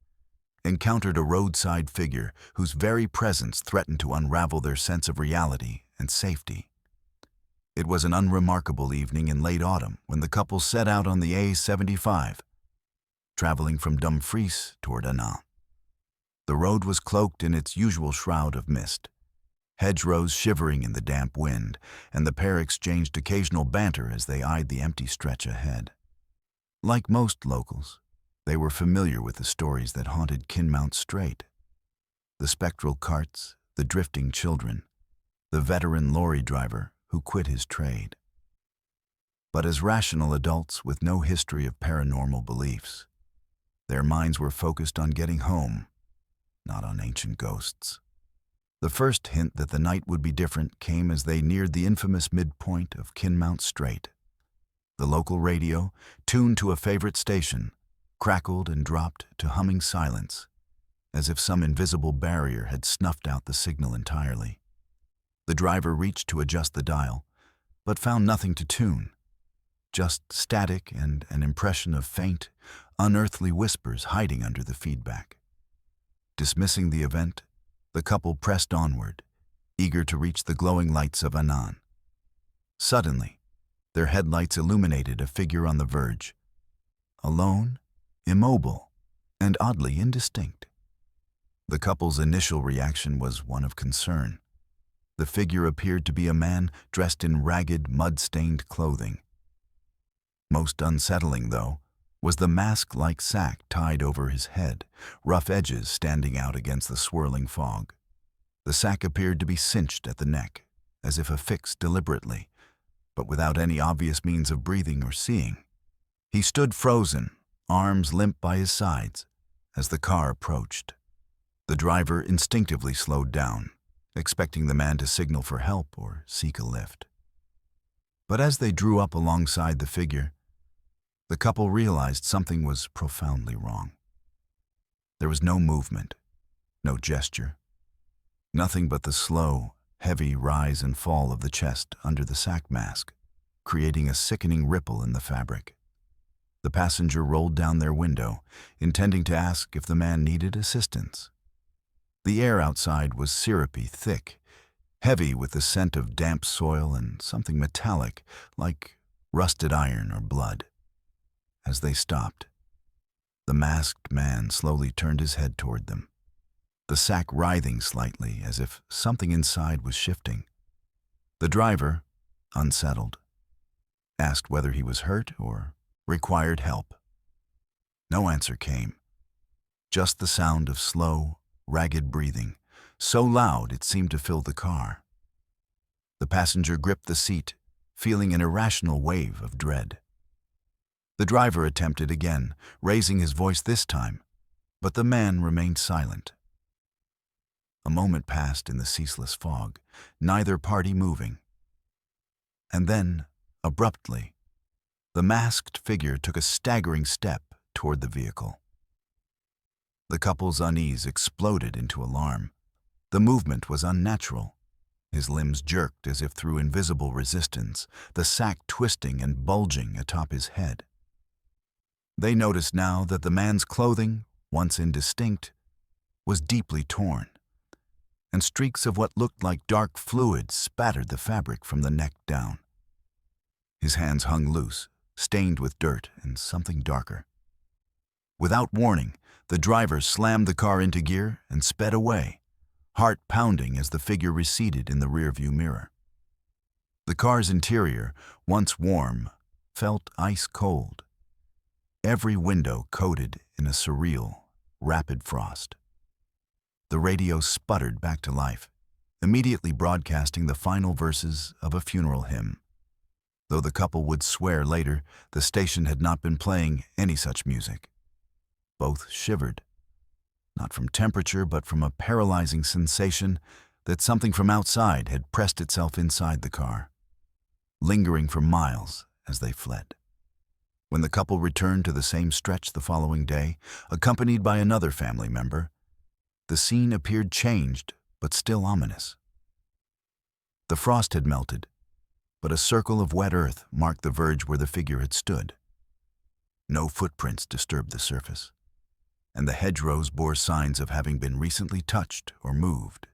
S1: encountered a roadside figure whose very presence threatened to unravel their sense of reality and safety. It was an unremarkable evening in late autumn when the couple set out on the A75, traveling from Dumfries toward Annan. The road was cloaked in its usual shroud of mist, hedgerows shivering in the damp wind, and the pair exchanged occasional banter as they eyed the empty stretch ahead. Like most locals, they were familiar with the stories that haunted Kinmount Strait. The spectral carts, the drifting children, the veteran lorry driver who quit his trade. But as rational adults with no history of paranormal beliefs, their minds were focused on getting home, not on ancient ghosts. The first hint that the night would be different came as they neared the infamous midpoint of Kinmount Strait. The local radio, tuned to a favorite station, crackled and dropped to humming silence, as if some invisible barrier had snuffed out the signal entirely. The driver reached to adjust the dial, but found nothing to tune, just static and an impression of faint, unearthly whispers hiding under the feedback. Dismissing the event, the couple pressed onward, eager to reach the glowing lights of Annan. Suddenly, their headlights illuminated a figure on the verge, alone, immobile, and oddly indistinct. The couple's initial reaction was one of concern. The figure appeared to be a man dressed in ragged, mud-stained clothing. Most unsettling, though, was the mask-like sack tied over his head, rough edges standing out against the swirling fog. The sack appeared to be cinched at the neck, as if affixed deliberately, but without any obvious means of breathing or seeing. He stood frozen, arms limp by his sides, as the car approached. The driver instinctively slowed down, expecting the man to signal for help or seek a lift. But as they drew up alongside the figure, the couple realized something was profoundly wrong. There was no movement, no gesture, nothing but the slow, heavy rise and fall of the chest under the sack mask, creating a sickening ripple in the fabric. The passenger rolled down their window, intending to ask if the man needed assistance. The air outside was syrupy, thick, heavy with the scent of damp soil and something metallic, like rusted iron or blood. As they stopped, the masked man slowly turned his head toward them. the sack writhing slightly as if something inside was shifting. The driver, unsettled, asked whether he was hurt or required help. No answer came, just the sound of slow, ragged breathing, so loud it seemed to fill the car. The passenger gripped the seat, feeling an irrational wave of dread. The driver attempted again, raising his voice this time, but the man remained silent. A moment passed in the ceaseless fog, neither party moving. And then, abruptly, the masked figure took a staggering step toward the vehicle. The couple's unease exploded into alarm. The movement was unnatural. His limbs jerked as if through invisible resistance, the sack twisting and bulging atop his head. They noticed now that the man's clothing, once indistinct, was deeply torn, and streaks of what looked like dark fluid spattered the fabric from the neck down. His hands hung loose, stained with dirt and something darker. Without warning, the driver slammed the car into gear and sped away, heart pounding as the figure receded in the rearview mirror. The car's interior, once warm, felt ice cold, every window coated in a surreal, rapid frost. The radio sputtered back to life, immediately broadcasting the final verses of a funeral hymn. Though the couple would swear later the station had not been playing any such music. Both shivered, not from temperature but from a paralyzing sensation that something from outside had pressed itself inside the car, lingering for miles as they fled. When the couple returned to the same stretch the following day, accompanied by another family member, the scene appeared changed but still ominous. The frost had melted, but a circle of wet earth marked the verge where the figure had stood. No footprints disturbed the surface, and the hedgerows bore signs of having been recently touched or moved,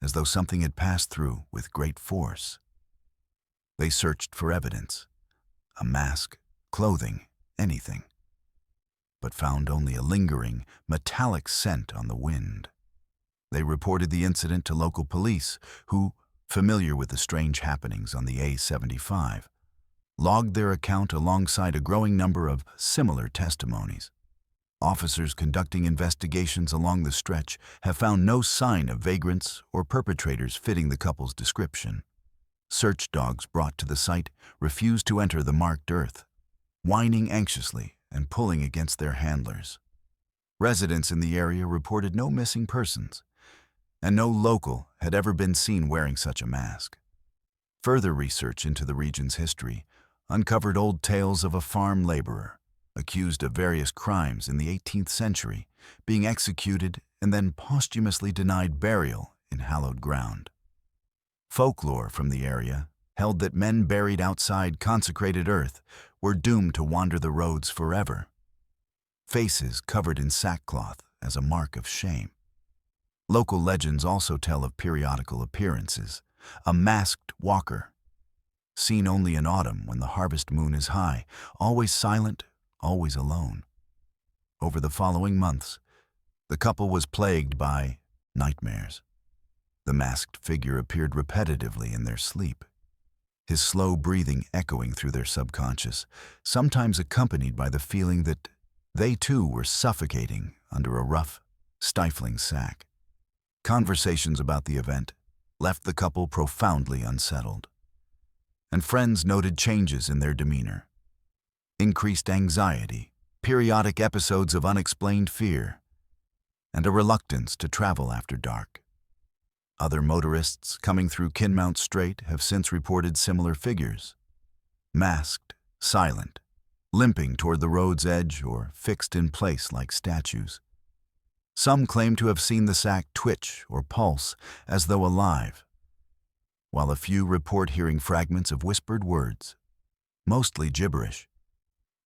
S1: as though something had passed through with great force. They searched for evidence, a mask, clothing, anything, but found only a lingering, metallic scent on the wind. They reported the incident to local police, who, familiar with the strange happenings on the A75, logged their account alongside a growing number of similar testimonies. Officers conducting investigations along the stretch have found no sign of vagrants or perpetrators fitting the couple's description. Search dogs brought to the site refused to enter the marked earth, whining anxiously and pulling against their handlers. Residents in the area reported no missing persons, and no local had ever been seen wearing such a mask. Further research into the region's history uncovered old tales of a farm laborer, accused of various crimes in the 18th century, being executed and then posthumously denied burial in hallowed ground. Folklore from the area held that men buried outside consecrated earth were doomed to wander the roads forever, faces covered in sackcloth as a mark of shame. Local legends also tell of periodical appearances, a masked walker, seen only in autumn when the harvest moon is high, always silent, always alone. Over the following months, the couple was plagued by nightmares. The masked figure appeared repetitively in their sleep, his slow breathing echoing through their subconscious, sometimes accompanied by the feeling that they too were suffocating under a rough, stifling sack. Conversations about the event left the couple profoundly unsettled, and friends noted changes in their demeanor, increased anxiety, periodic episodes of unexplained fear, and a reluctance to travel after dark. Other motorists coming through Kinmount Strait have since reported similar figures, masked, silent, limping toward the road's edge or fixed in place like statues. Some claim to have seen the sack twitch or pulse as though alive, while a few report hearing fragments of whispered words, mostly gibberish,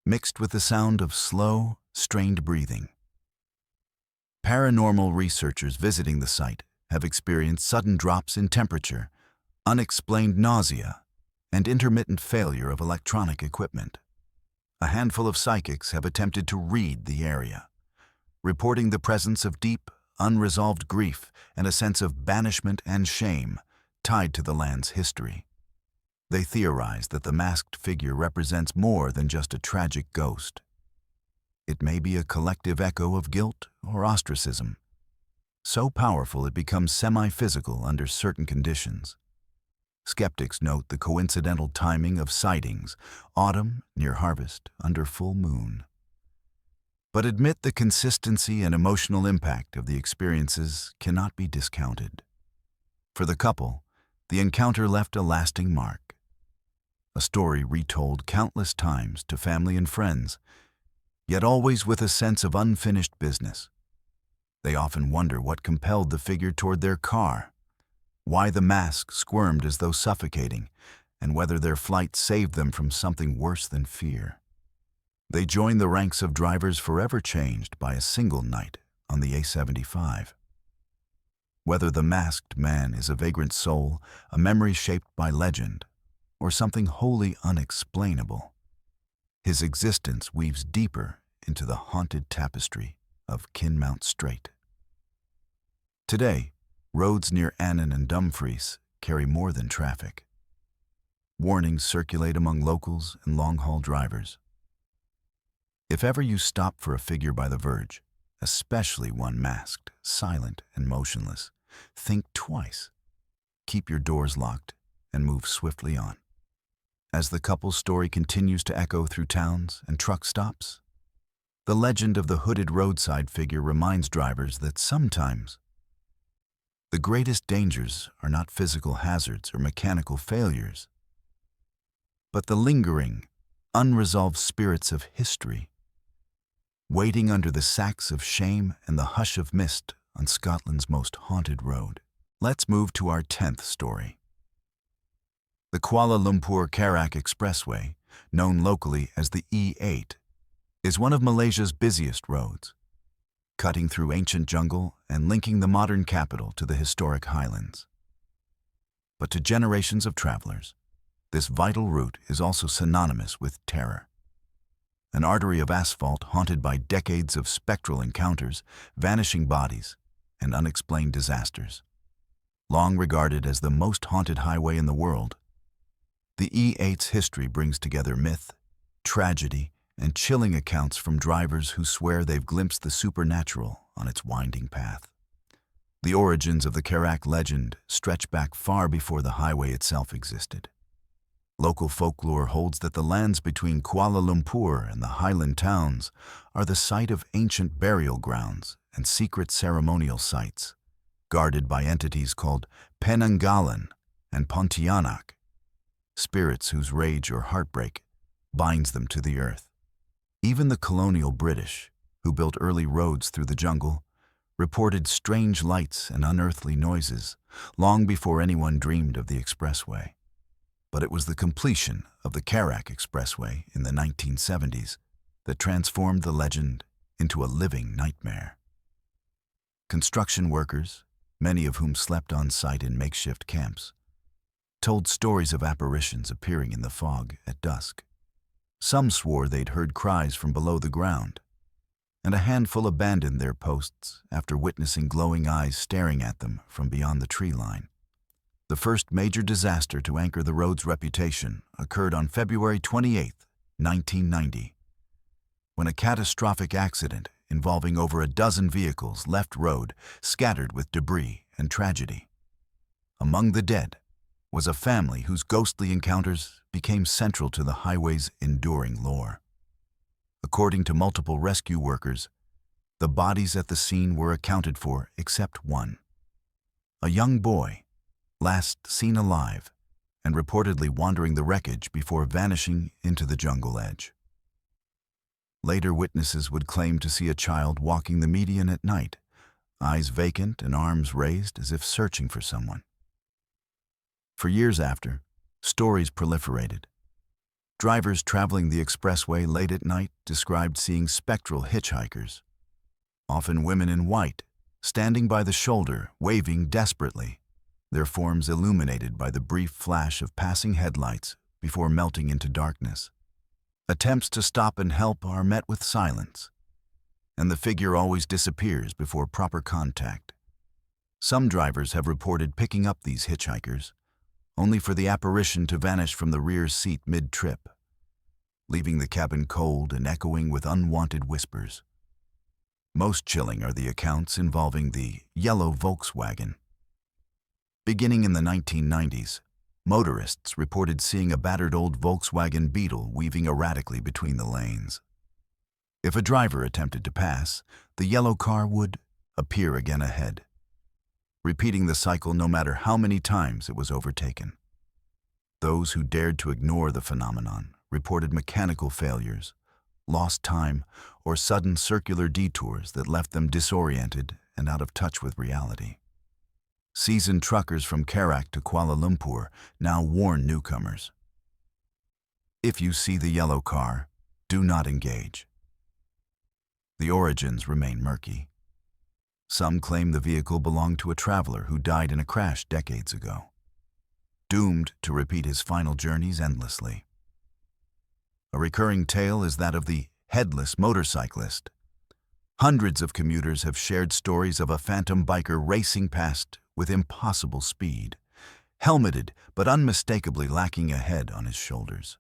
S1: mixed with the sound of slow, strained breathing. Paranormal researchers visiting the site have experienced sudden drops in temperature, unexplained nausea, and intermittent failure of electronic equipment. A handful of psychics have attempted to read the area, reporting the presence of deep, unresolved grief, and a sense of banishment and shame tied to the land's history. They theorize that the masked figure represents more than just a tragic ghost. It may be a collective echo of guilt or ostracism, so powerful it becomes semi-physical under certain conditions. Skeptics note the coincidental timing of sightings, autumn near harvest, under full moon, but admit the consistency and emotional impact of the experiences cannot be discounted. For the couple, the encounter left a lasting mark, a story retold countless times to family and friends, yet always with a sense of unfinished business. They often wonder what compelled the figure toward their car, why the mask squirmed as though suffocating, and whether their flight saved them from something worse than fear. They join the ranks of drivers forever changed by a single night on the A75. Whether the masked man is a vagrant soul, a memory shaped by legend, or something wholly unexplainable, his existence weaves deeper into the haunted tapestry of Kinmount Strait. Today, roads near Annan and Dumfries carry more than traffic. Warnings circulate among locals and long-haul drivers. If ever you stop for a figure by the verge, especially one masked, silent, and motionless, think twice. Keep your doors locked and move swiftly on. As the couple's story continues to echo through towns and truck stops, the legend of the hooded roadside figure reminds drivers that sometimes the greatest dangers are not physical hazards or mechanical failures, but the lingering, unresolved spirits of history, waiting under the sacks of shame and the hush of mist on Scotland's most haunted road. Let's move to our 10th story. The Kuala Lumpur-Karak Expressway, known locally as the E8, is one of Malaysia's busiest roads, cutting through ancient jungle and linking the modern capital to the historic highlands. But to generations of travelers, this vital route is also synonymous with terror. An artery of asphalt haunted by decades of spectral encounters, vanishing bodies, and unexplained disasters. Long regarded as the most haunted highway in the world, the E8's history brings together myth, tragedy, and chilling accounts from drivers who swear they've glimpsed the supernatural on its winding path. The origins of the Karak legend stretch back far before the highway itself existed. Local folklore holds that the lands between Kuala Lumpur and the highland towns are the site of ancient burial grounds and secret ceremonial sites, guarded by entities called Penanggalan and Pontianak, spirits whose rage or heartbreak binds them to the earth. Even the colonial British, who built early roads through the jungle, reported strange lights and unearthly noises long before anyone dreamed of the expressway. But it was the completion of the Karak Expressway in the 1970s that transformed the legend into a living nightmare. Construction workers, many of whom slept on site in makeshift camps, told stories of apparitions appearing in the fog at dusk. Some swore they'd heard cries from below the ground, and a handful abandoned their posts after witnessing glowing eyes staring at them from beyond the tree line. The first major disaster to anchor the road's reputation occurred on February 28, 1990, when a catastrophic accident involving over a dozen vehicles left road scattered with debris and tragedy. Among the dead was a family whose ghostly encounters became central to the highway's enduring lore. According to multiple rescue workers, the bodies at the scene were accounted for except one, a young boy, last seen alive and reportedly wandering the wreckage before vanishing into the jungle edge. Later witnesses would claim to see a child walking the median at night, eyes vacant and arms raised as if searching for someone. For years after, stories proliferated. Drivers traveling the expressway late at night described seeing spectral hitchhikers, often women in white, standing by the shoulder, waving desperately, their forms illuminated by the brief flash of passing headlights before melting into darkness. Attempts to stop and help are met with silence, and the figure always disappears before proper contact. Some drivers have reported picking up these hitchhikers, only for the apparition to vanish from the rear seat mid-trip, leaving the cabin cold and echoing with unwanted whispers. Most chilling are the accounts involving the yellow Volkswagen. Beginning in the 1990s, motorists reported seeing a battered old Volkswagen Beetle weaving erratically between the lanes. If a driver attempted to pass, the yellow car would appear again ahead, repeating the cycle no matter how many times it was overtaken. Those who dared to ignore the phenomenon reported mechanical failures, lost time, or sudden circular detours that left them disoriented and out of touch with reality. Seasoned truckers from Karak to Kuala Lumpur now warn newcomers. If you see the yellow car, do not engage. The origins remain murky. Some claim the vehicle belonged to a traveler who died in a crash decades ago, doomed to repeat his final journeys endlessly. A recurring tale is that of the headless motorcyclist. Hundreds of commuters have shared stories of a phantom biker racing past with impossible speed, helmeted but unmistakably lacking a head on his shoulders.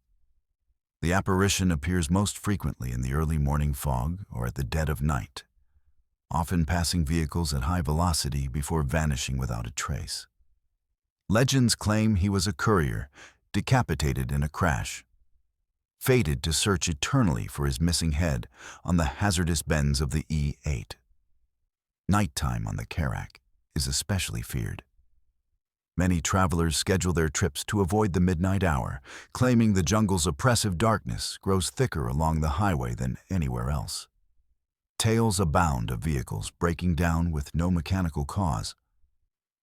S1: The apparition appears most frequently in the early morning fog or at the dead of night, often passing vehicles at high velocity before vanishing without a trace. Legends claim he was a courier, decapitated in a crash, fated to search eternally for his missing head on the hazardous bends of the E8. Nighttime on the Karak is especially feared. Many travelers schedule their trips to avoid the midnight hour, claiming the jungle's oppressive darkness grows thicker along the highway than anywhere else. Tales abound of vehicles breaking down with no mechanical cause,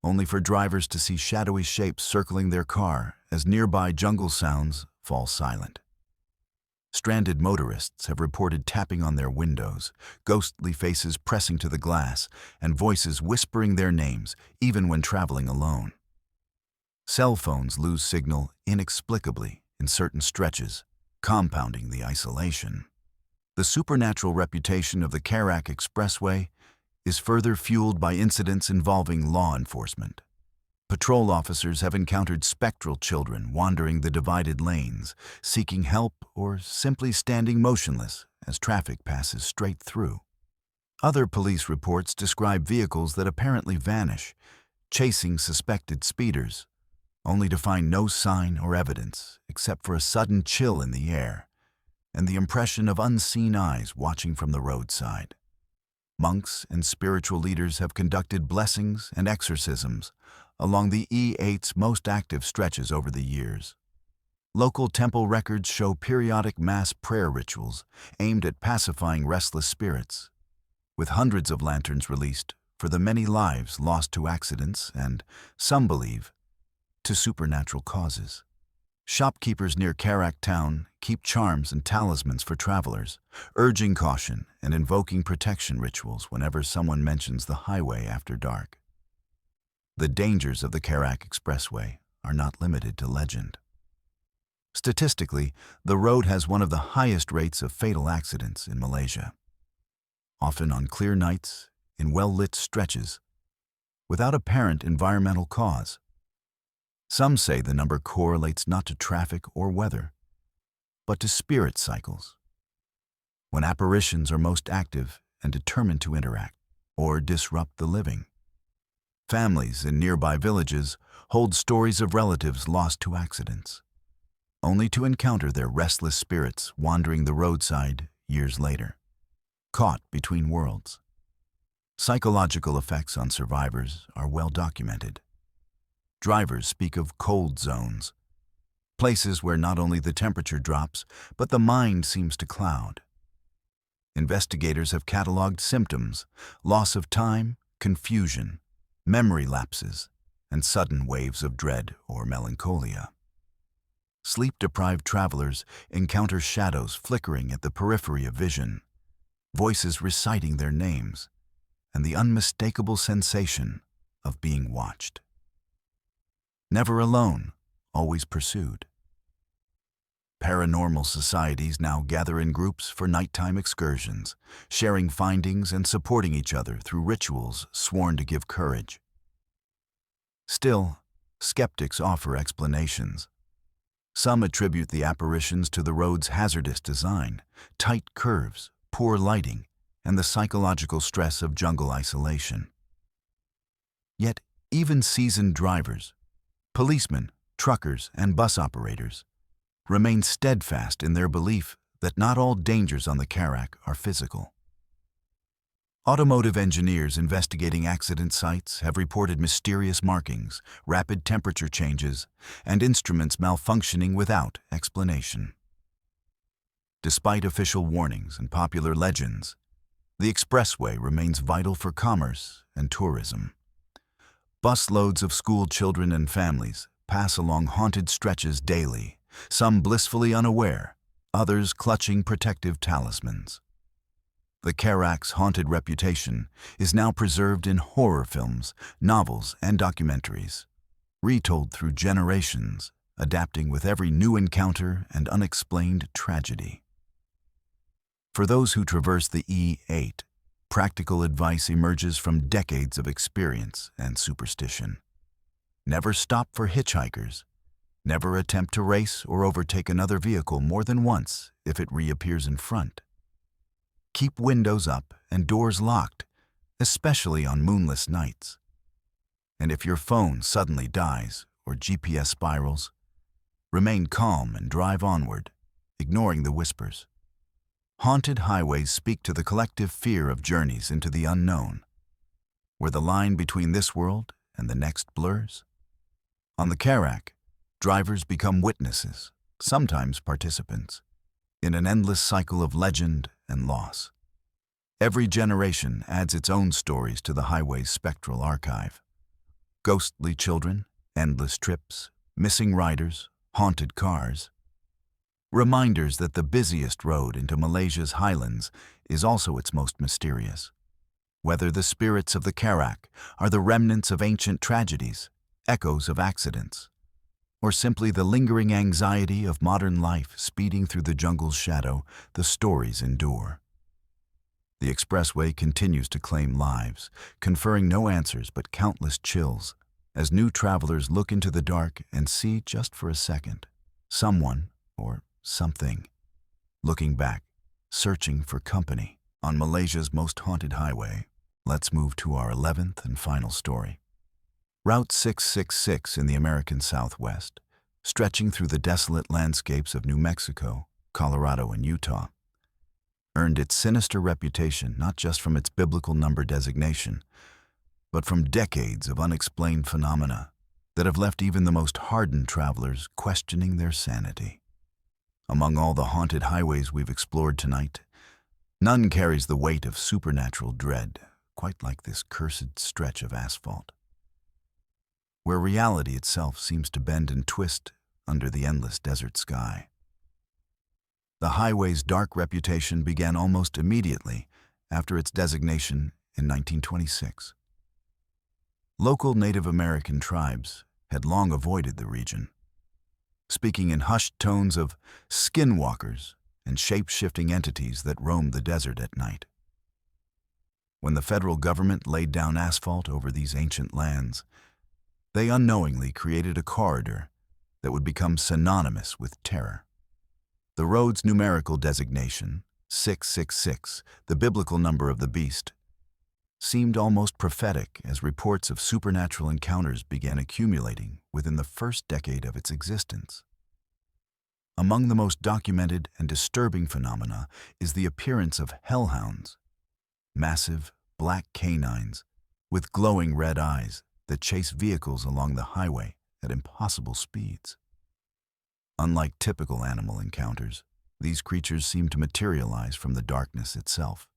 S1: only for drivers to see shadowy shapes circling their car as nearby jungle sounds fall silent. Stranded motorists have reported tapping on their windows, ghostly faces pressing to the glass, and voices whispering their names even when traveling alone. Cell phones lose signal inexplicably in certain stretches, compounding the isolation. The supernatural reputation of the Karak Expressway is further fueled by incidents involving law enforcement. Patrol officers have encountered spectral children wandering the divided lanes, seeking help or simply standing motionless as traffic passes straight through. Other police reports describe vehicles that apparently vanish, chasing suspected speeders, only to find no sign or evidence except for a sudden chill in the air and the impression of unseen eyes watching from the roadside. Monks and spiritual leaders have conducted blessings and exorcisms along the E8's most active stretches over the years. Local temple records show periodic mass prayer rituals aimed at pacifying restless spirits, with hundreds of lanterns released for the many lives lost to accidents and, some believe, to supernatural causes. Shopkeepers near Karak town keep charms and talismans for travelers, urging caution and invoking protection rituals whenever someone mentions the highway after dark. The dangers of the Karak Expressway are not limited to legend. Statistically, the road has one of the highest rates of fatal accidents in Malaysia, often on clear nights in well-lit stretches, without apparent environmental cause. Some say the number correlates not to traffic or weather, but to spirit cycles, when apparitions are most active and determined to interact or disrupt the living. Families in nearby villages hold stories of relatives lost to accidents, only to encounter their restless spirits wandering the roadside years later, caught between worlds. Psychological effects on survivors are well documented. Drivers speak of cold zones, places where not only the temperature drops, but the mind seems to cloud. Investigators have cataloged symptoms: loss of time, confusion, memory lapses, and sudden waves of dread or melancholia. Sleep-deprived travelers encounter shadows flickering at the periphery of vision, voices reciting their names, and the unmistakable sensation of being watched. Never alone, always pursued. Paranormal societies now gather in groups for nighttime excursions, sharing findings and supporting each other through rituals sworn to give courage. Still, skeptics offer explanations. Some attribute the apparitions to the road's hazardous design, tight curves, poor lighting, and the psychological stress of jungle isolation. Yet, even seasoned drivers, policemen, truckers, and bus operators remain steadfast in their belief that not all dangers on the Karak are physical. Automotive engineers investigating accident sites have reported mysterious markings, rapid temperature changes, and instruments malfunctioning without explanation. Despite official warnings and popular legends, the expressway remains vital for commerce and tourism. Busloads of school children and families pass along haunted stretches daily, some blissfully unaware, others clutching protective talismans. The Karak's haunted reputation is now preserved in horror films, novels, and documentaries, retold through generations, adapting with every new encounter and unexplained tragedy. For those who traverse the E8, practical advice emerges from decades of experience and superstition. Never stop for hitchhikers. Never attempt to race or overtake another vehicle more than once if it reappears in front. Keep windows up and doors locked, especially on moonless nights. And if your phone suddenly dies or GPS spirals, remain calm and drive onward, ignoring the whispers. Haunted highways speak to the collective fear of journeys into the unknown, where the line between this world and the next blurs. On the Karak, drivers become witnesses, sometimes participants, in an endless cycle of legend and loss. Every generation adds its own stories to the highway's spectral archive. Ghostly children, endless trips, missing riders, haunted cars. Reminders that the busiest road into Malaysia's highlands is also its most mysterious. Whether the spirits of the Karak are the remnants of ancient tragedies, echoes of accidents, or simply the lingering anxiety of modern life speeding through the jungle's shadow, the stories endure. The expressway continues to claim lives, conferring no answers but countless chills, as new travelers look into the dark and see just for a second, someone, or something, looking back, searching for company. On Malaysia's most haunted highway, let's move to our 11th and final story. Route 666 in the American Southwest, stretching through the desolate landscapes of New Mexico, Colorado, and Utah, earned its sinister reputation not just from its biblical number designation, but from decades of unexplained phenomena that have left even the most hardened travelers questioning their sanity. Among all the haunted highways we've explored tonight, none carries the weight of supernatural dread quite like this cursed stretch of asphalt, where reality itself seems to bend and twist under the endless desert sky. The highway's dark reputation began almost immediately after its designation in 1926. Local Native American tribes had long avoided the region, speaking in hushed tones of skinwalkers and shape-shifting entities that roamed the desert at night. When the federal government laid down asphalt over these ancient lands, they unknowingly created a corridor that would become synonymous with terror. The road's numerical designation, 666, the biblical number of the beast, seemed almost prophetic as reports of supernatural encounters began accumulating within the first decade of its existence. Among the most documented and disturbing phenomena is the appearance of hellhounds, massive black canines with glowing red eyes that chase vehicles along the highway at impossible speeds. Unlike typical animal encounters, these creatures seem to materialize from the darkness itself,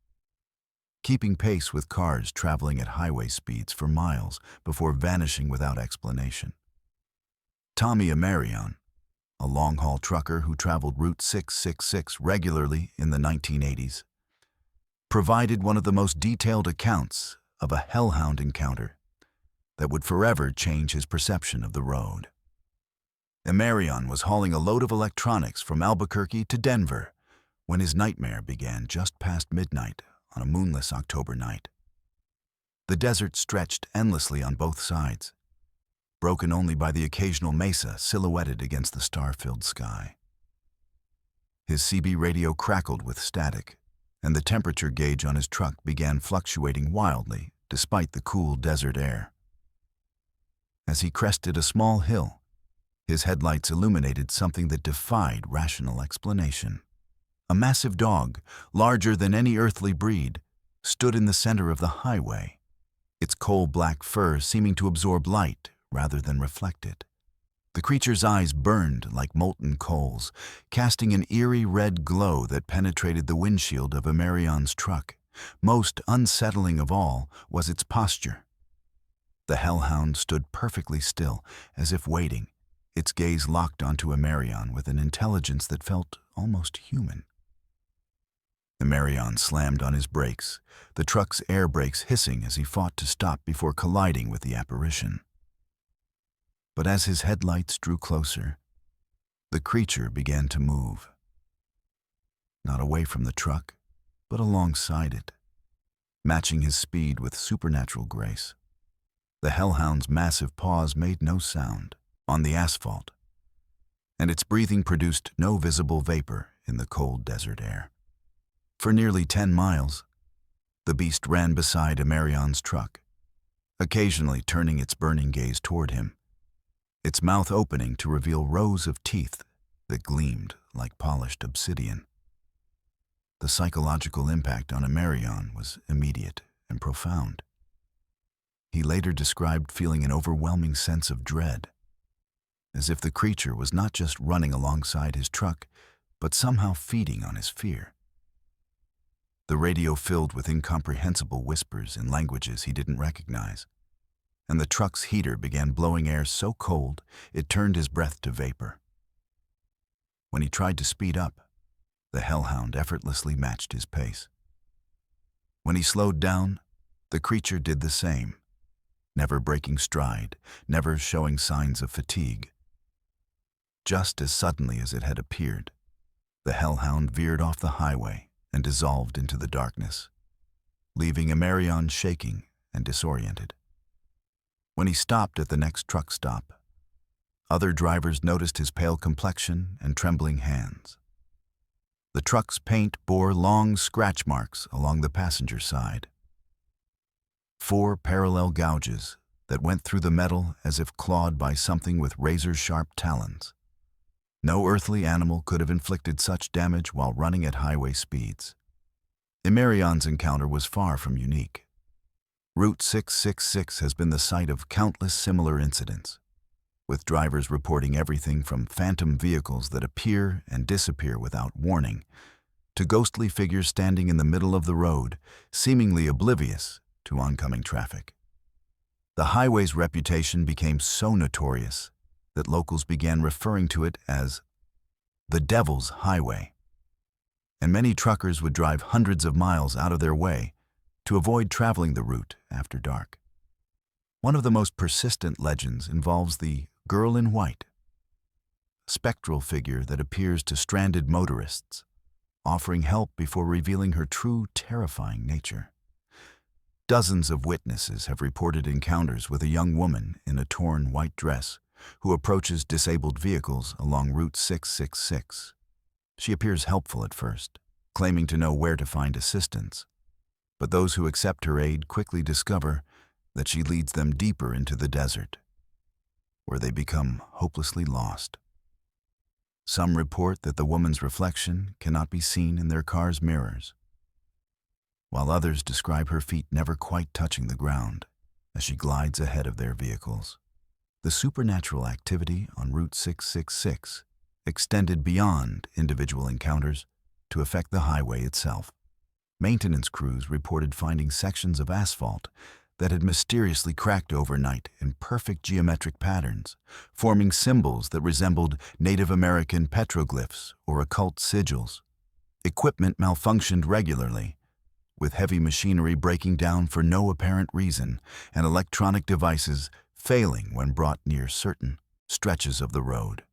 S1: keeping pace with cars traveling at highway speeds for miles before vanishing without explanation. Tommy Amarion, a long-haul trucker who traveled Route 666 regularly in the 1980s, provided one of the most detailed accounts of a hellhound encounter that would forever change his perception of the road. Emerion was hauling a load of electronics from Albuquerque to Denver when his nightmare began just past midnight on a moonless October night. The desert stretched endlessly on both sides, broken only by the occasional mesa silhouetted against the star-filled sky. His CB radio crackled with static, and the temperature gauge on his truck began fluctuating wildly despite the cool desert air. As he crested a small hill, his headlights illuminated something that defied rational explanation. A massive dog, larger than any earthly breed, stood in the center of the highway, its coal-black fur seeming to absorb light rather than reflect it. The creature's eyes burned like molten coals, casting an eerie red glow that penetrated the windshield of Emerion's truck. Most unsettling of all was its posture. The Hellhound stood perfectly still, as if waiting, its gaze locked onto Emerion with an intelligence that felt almost human. Emerion slammed on his brakes, the truck's air brakes hissing as he fought to stop before colliding with the apparition. But as his headlights drew closer, the creature began to move. Not away from the truck, but alongside it, matching his speed with supernatural grace. The Hellhound's massive paws made no sound on the asphalt, and its breathing produced no visible vapor in the cold desert air. For nearly 10 miles, the beast ran beside Emerion's truck, occasionally turning its burning gaze toward him, its mouth opening to reveal rows of teeth that gleamed like polished obsidian. The psychological impact on Emerion was immediate and profound. He later described feeling an overwhelming sense of dread, as if the creature was not just running alongside his truck, but somehow feeding on his fear. The radio filled with incomprehensible whispers in languages he didn't recognize, and the truck's heater began blowing air so cold it turned his breath to vapor. When he tried to speed up, the Hellhound effortlessly matched his pace. When he slowed down, the creature did the same, never breaking stride, never showing signs of fatigue. Just as suddenly as it had appeared, the Hellhound veered off the highway and dissolved into the darkness, leaving Emerion shaking and disoriented. When he stopped at the next truck stop, other drivers noticed his pale complexion and trembling hands. The truck's paint bore long scratch marks along the passenger side. 4 parallel gouges that went through the metal as if clawed by something with razor-sharp talons. No earthly animal could have inflicted such damage while running at highway speeds. Emerion's encounter was far from unique. Route 666 has been the site of countless similar incidents, with drivers reporting everything from phantom vehicles that appear and disappear without warning, to ghostly figures standing in the middle of the road, seemingly oblivious to oncoming traffic. The highway's reputation became so notorious that locals began referring to it as the Devil's Highway, and many truckers would drive hundreds of miles out of their way to avoid traveling the route after dark. One of the most persistent legends involves the Girl in White, a spectral figure that appears to stranded motorists, offering help before revealing her true terrifying nature. Dozens of witnesses have reported encounters with a young woman in a torn white dress who approaches disabled vehicles along Route 666. She appears helpful at first, claiming to know where to find assistance, but those who accept her aid quickly discover that she leads them deeper into the desert, where they become hopelessly lost. Some report that the woman's reflection cannot be seen in their car's mirrors, while others describe her feet never quite touching the ground as she glides ahead of their vehicles. The supernatural activity on Route 666 extended beyond individual encounters to affect the highway itself. Maintenance crews reported finding sections of asphalt that had mysteriously cracked overnight in perfect geometric patterns, forming symbols that resembled Native American petroglyphs or occult sigils. Equipment malfunctioned regularly, with heavy machinery breaking down for no apparent reason and electronic devices failing when brought near certain stretches of the road.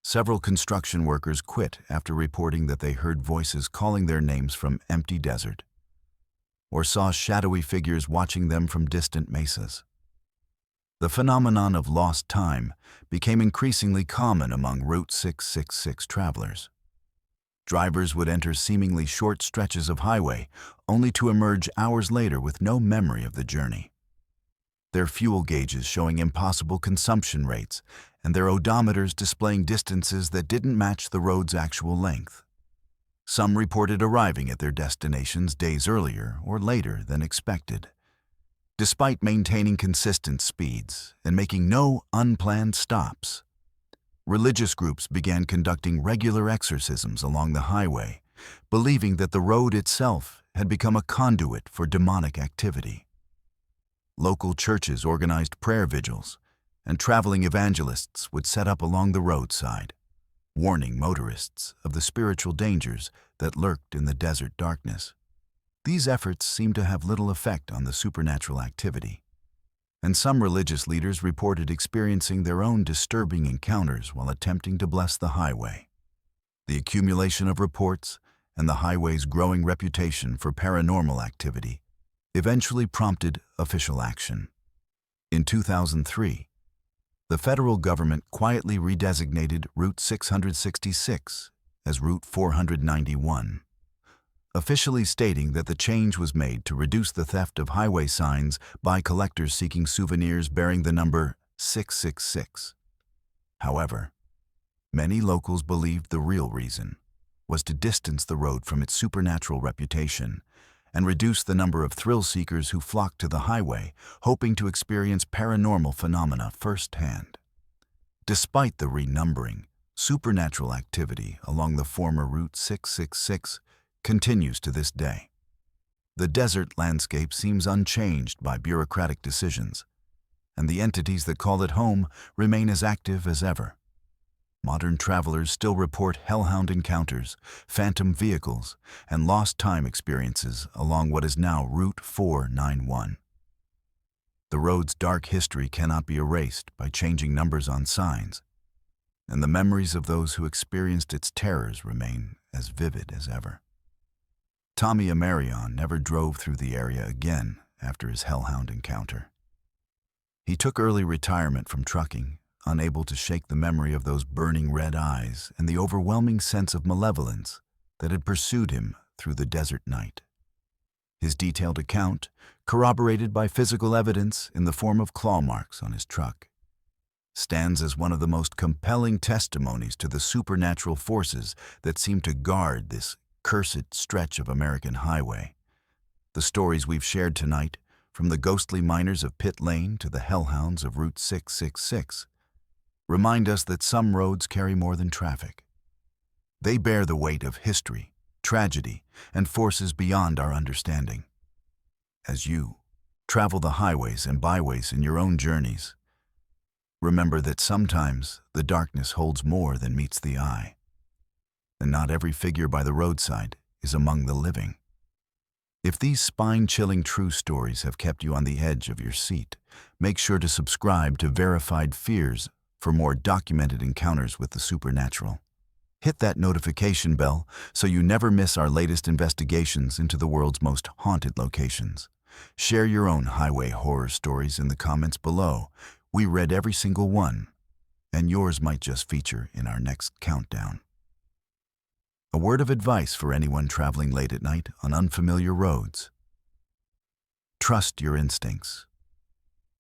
S1: Several construction workers quit after reporting that they heard voices calling their names from empty desert, or saw shadowy figures watching them from distant mesas. The phenomenon of lost time became increasingly common among Route 666 travelers. Drivers would enter seemingly short stretches of highway, only to emerge hours later with no memory of the journey. Their fuel gauges showing impossible consumption rates, and their odometers displaying distances that didn't match the road's actual length. Some reported arriving at their destinations days earlier or later than expected. Despite maintaining consistent speeds and making no unplanned stops, religious groups began conducting regular exorcisms along the highway, believing that the road itself had become a conduit for demonic activity. Local churches organized prayer vigils, and traveling evangelists would set up along the roadside, warning motorists of the spiritual dangers that lurked in the desert darkness. These efforts seemed to have little effect on the supernatural activity, and some religious leaders reported experiencing their own disturbing encounters while attempting to bless the highway. The accumulation of reports and the highway's growing reputation for paranormal activity eventually prompted official action. In 2003, the federal government quietly redesignated Route 666 as Route 491, officially stating that the change was made to reduce the theft of highway signs by collectors seeking souvenirs bearing the number 666. However, many locals believed the real reason was to distance the road from its supernatural reputation and reduce the number of thrill seekers who flocked to the highway, hoping to experience paranormal phenomena firsthand. Despite the renumbering, supernatural activity along the former Route 666 continues to this day. The desert landscape seems unchanged by bureaucratic decisions, and the entities that call it home remain as active as ever. Modern travelers still report hellhound encounters, phantom vehicles, and lost time experiences along what is now Route 491. The road's dark history cannot be erased by changing numbers on signs, and the memories of those who experienced its terrors remain as vivid as ever. Tommy Amarion never drove through the area again after his hellhound encounter. He took early retirement from trucking, unable to shake the memory of those burning red eyes and the overwhelming sense of malevolence that had pursued him through the desert night. His detailed account, corroborated by physical evidence in the form of claw marks on his truck, stands as one of the most compelling testimonies to the supernatural forces that seem to guard this cursed stretch of American highway. The stories we've shared tonight, from the ghostly miners of Pit Lane to the hellhounds of Route 666, remind us that some roads carry more than traffic. They bear the weight of history, tragedy, and forces beyond our understanding. As you travel the highways and byways in your own journeys, remember that sometimes the darkness holds more than meets the eye, and not every figure by the roadside is among the living. If these spine-chilling true stories have kept you on the edge of your seat, make sure to subscribe to Verified Fears for more documented encounters with the supernatural. Hit that notification bell so you never miss our latest investigations into the world's most haunted locations. Share your own highway horror stories in the comments below. We read every single one, and yours might just feature in our next countdown. A word of advice for anyone traveling late at night on unfamiliar roads. Trust your instincts.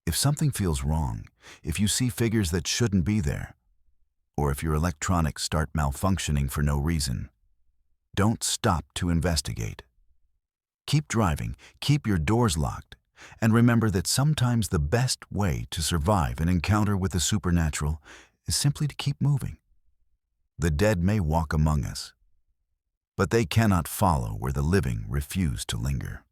S1: If something feels wrong, if you see figures that shouldn't be there, or if your electronics start malfunctioning for no reason, don't stop to investigate. Keep driving, keep your doors locked, and remember that sometimes the best way to survive an encounter with the supernatural is simply to keep moving. The dead may walk among us, but they cannot follow where the living refuse to linger.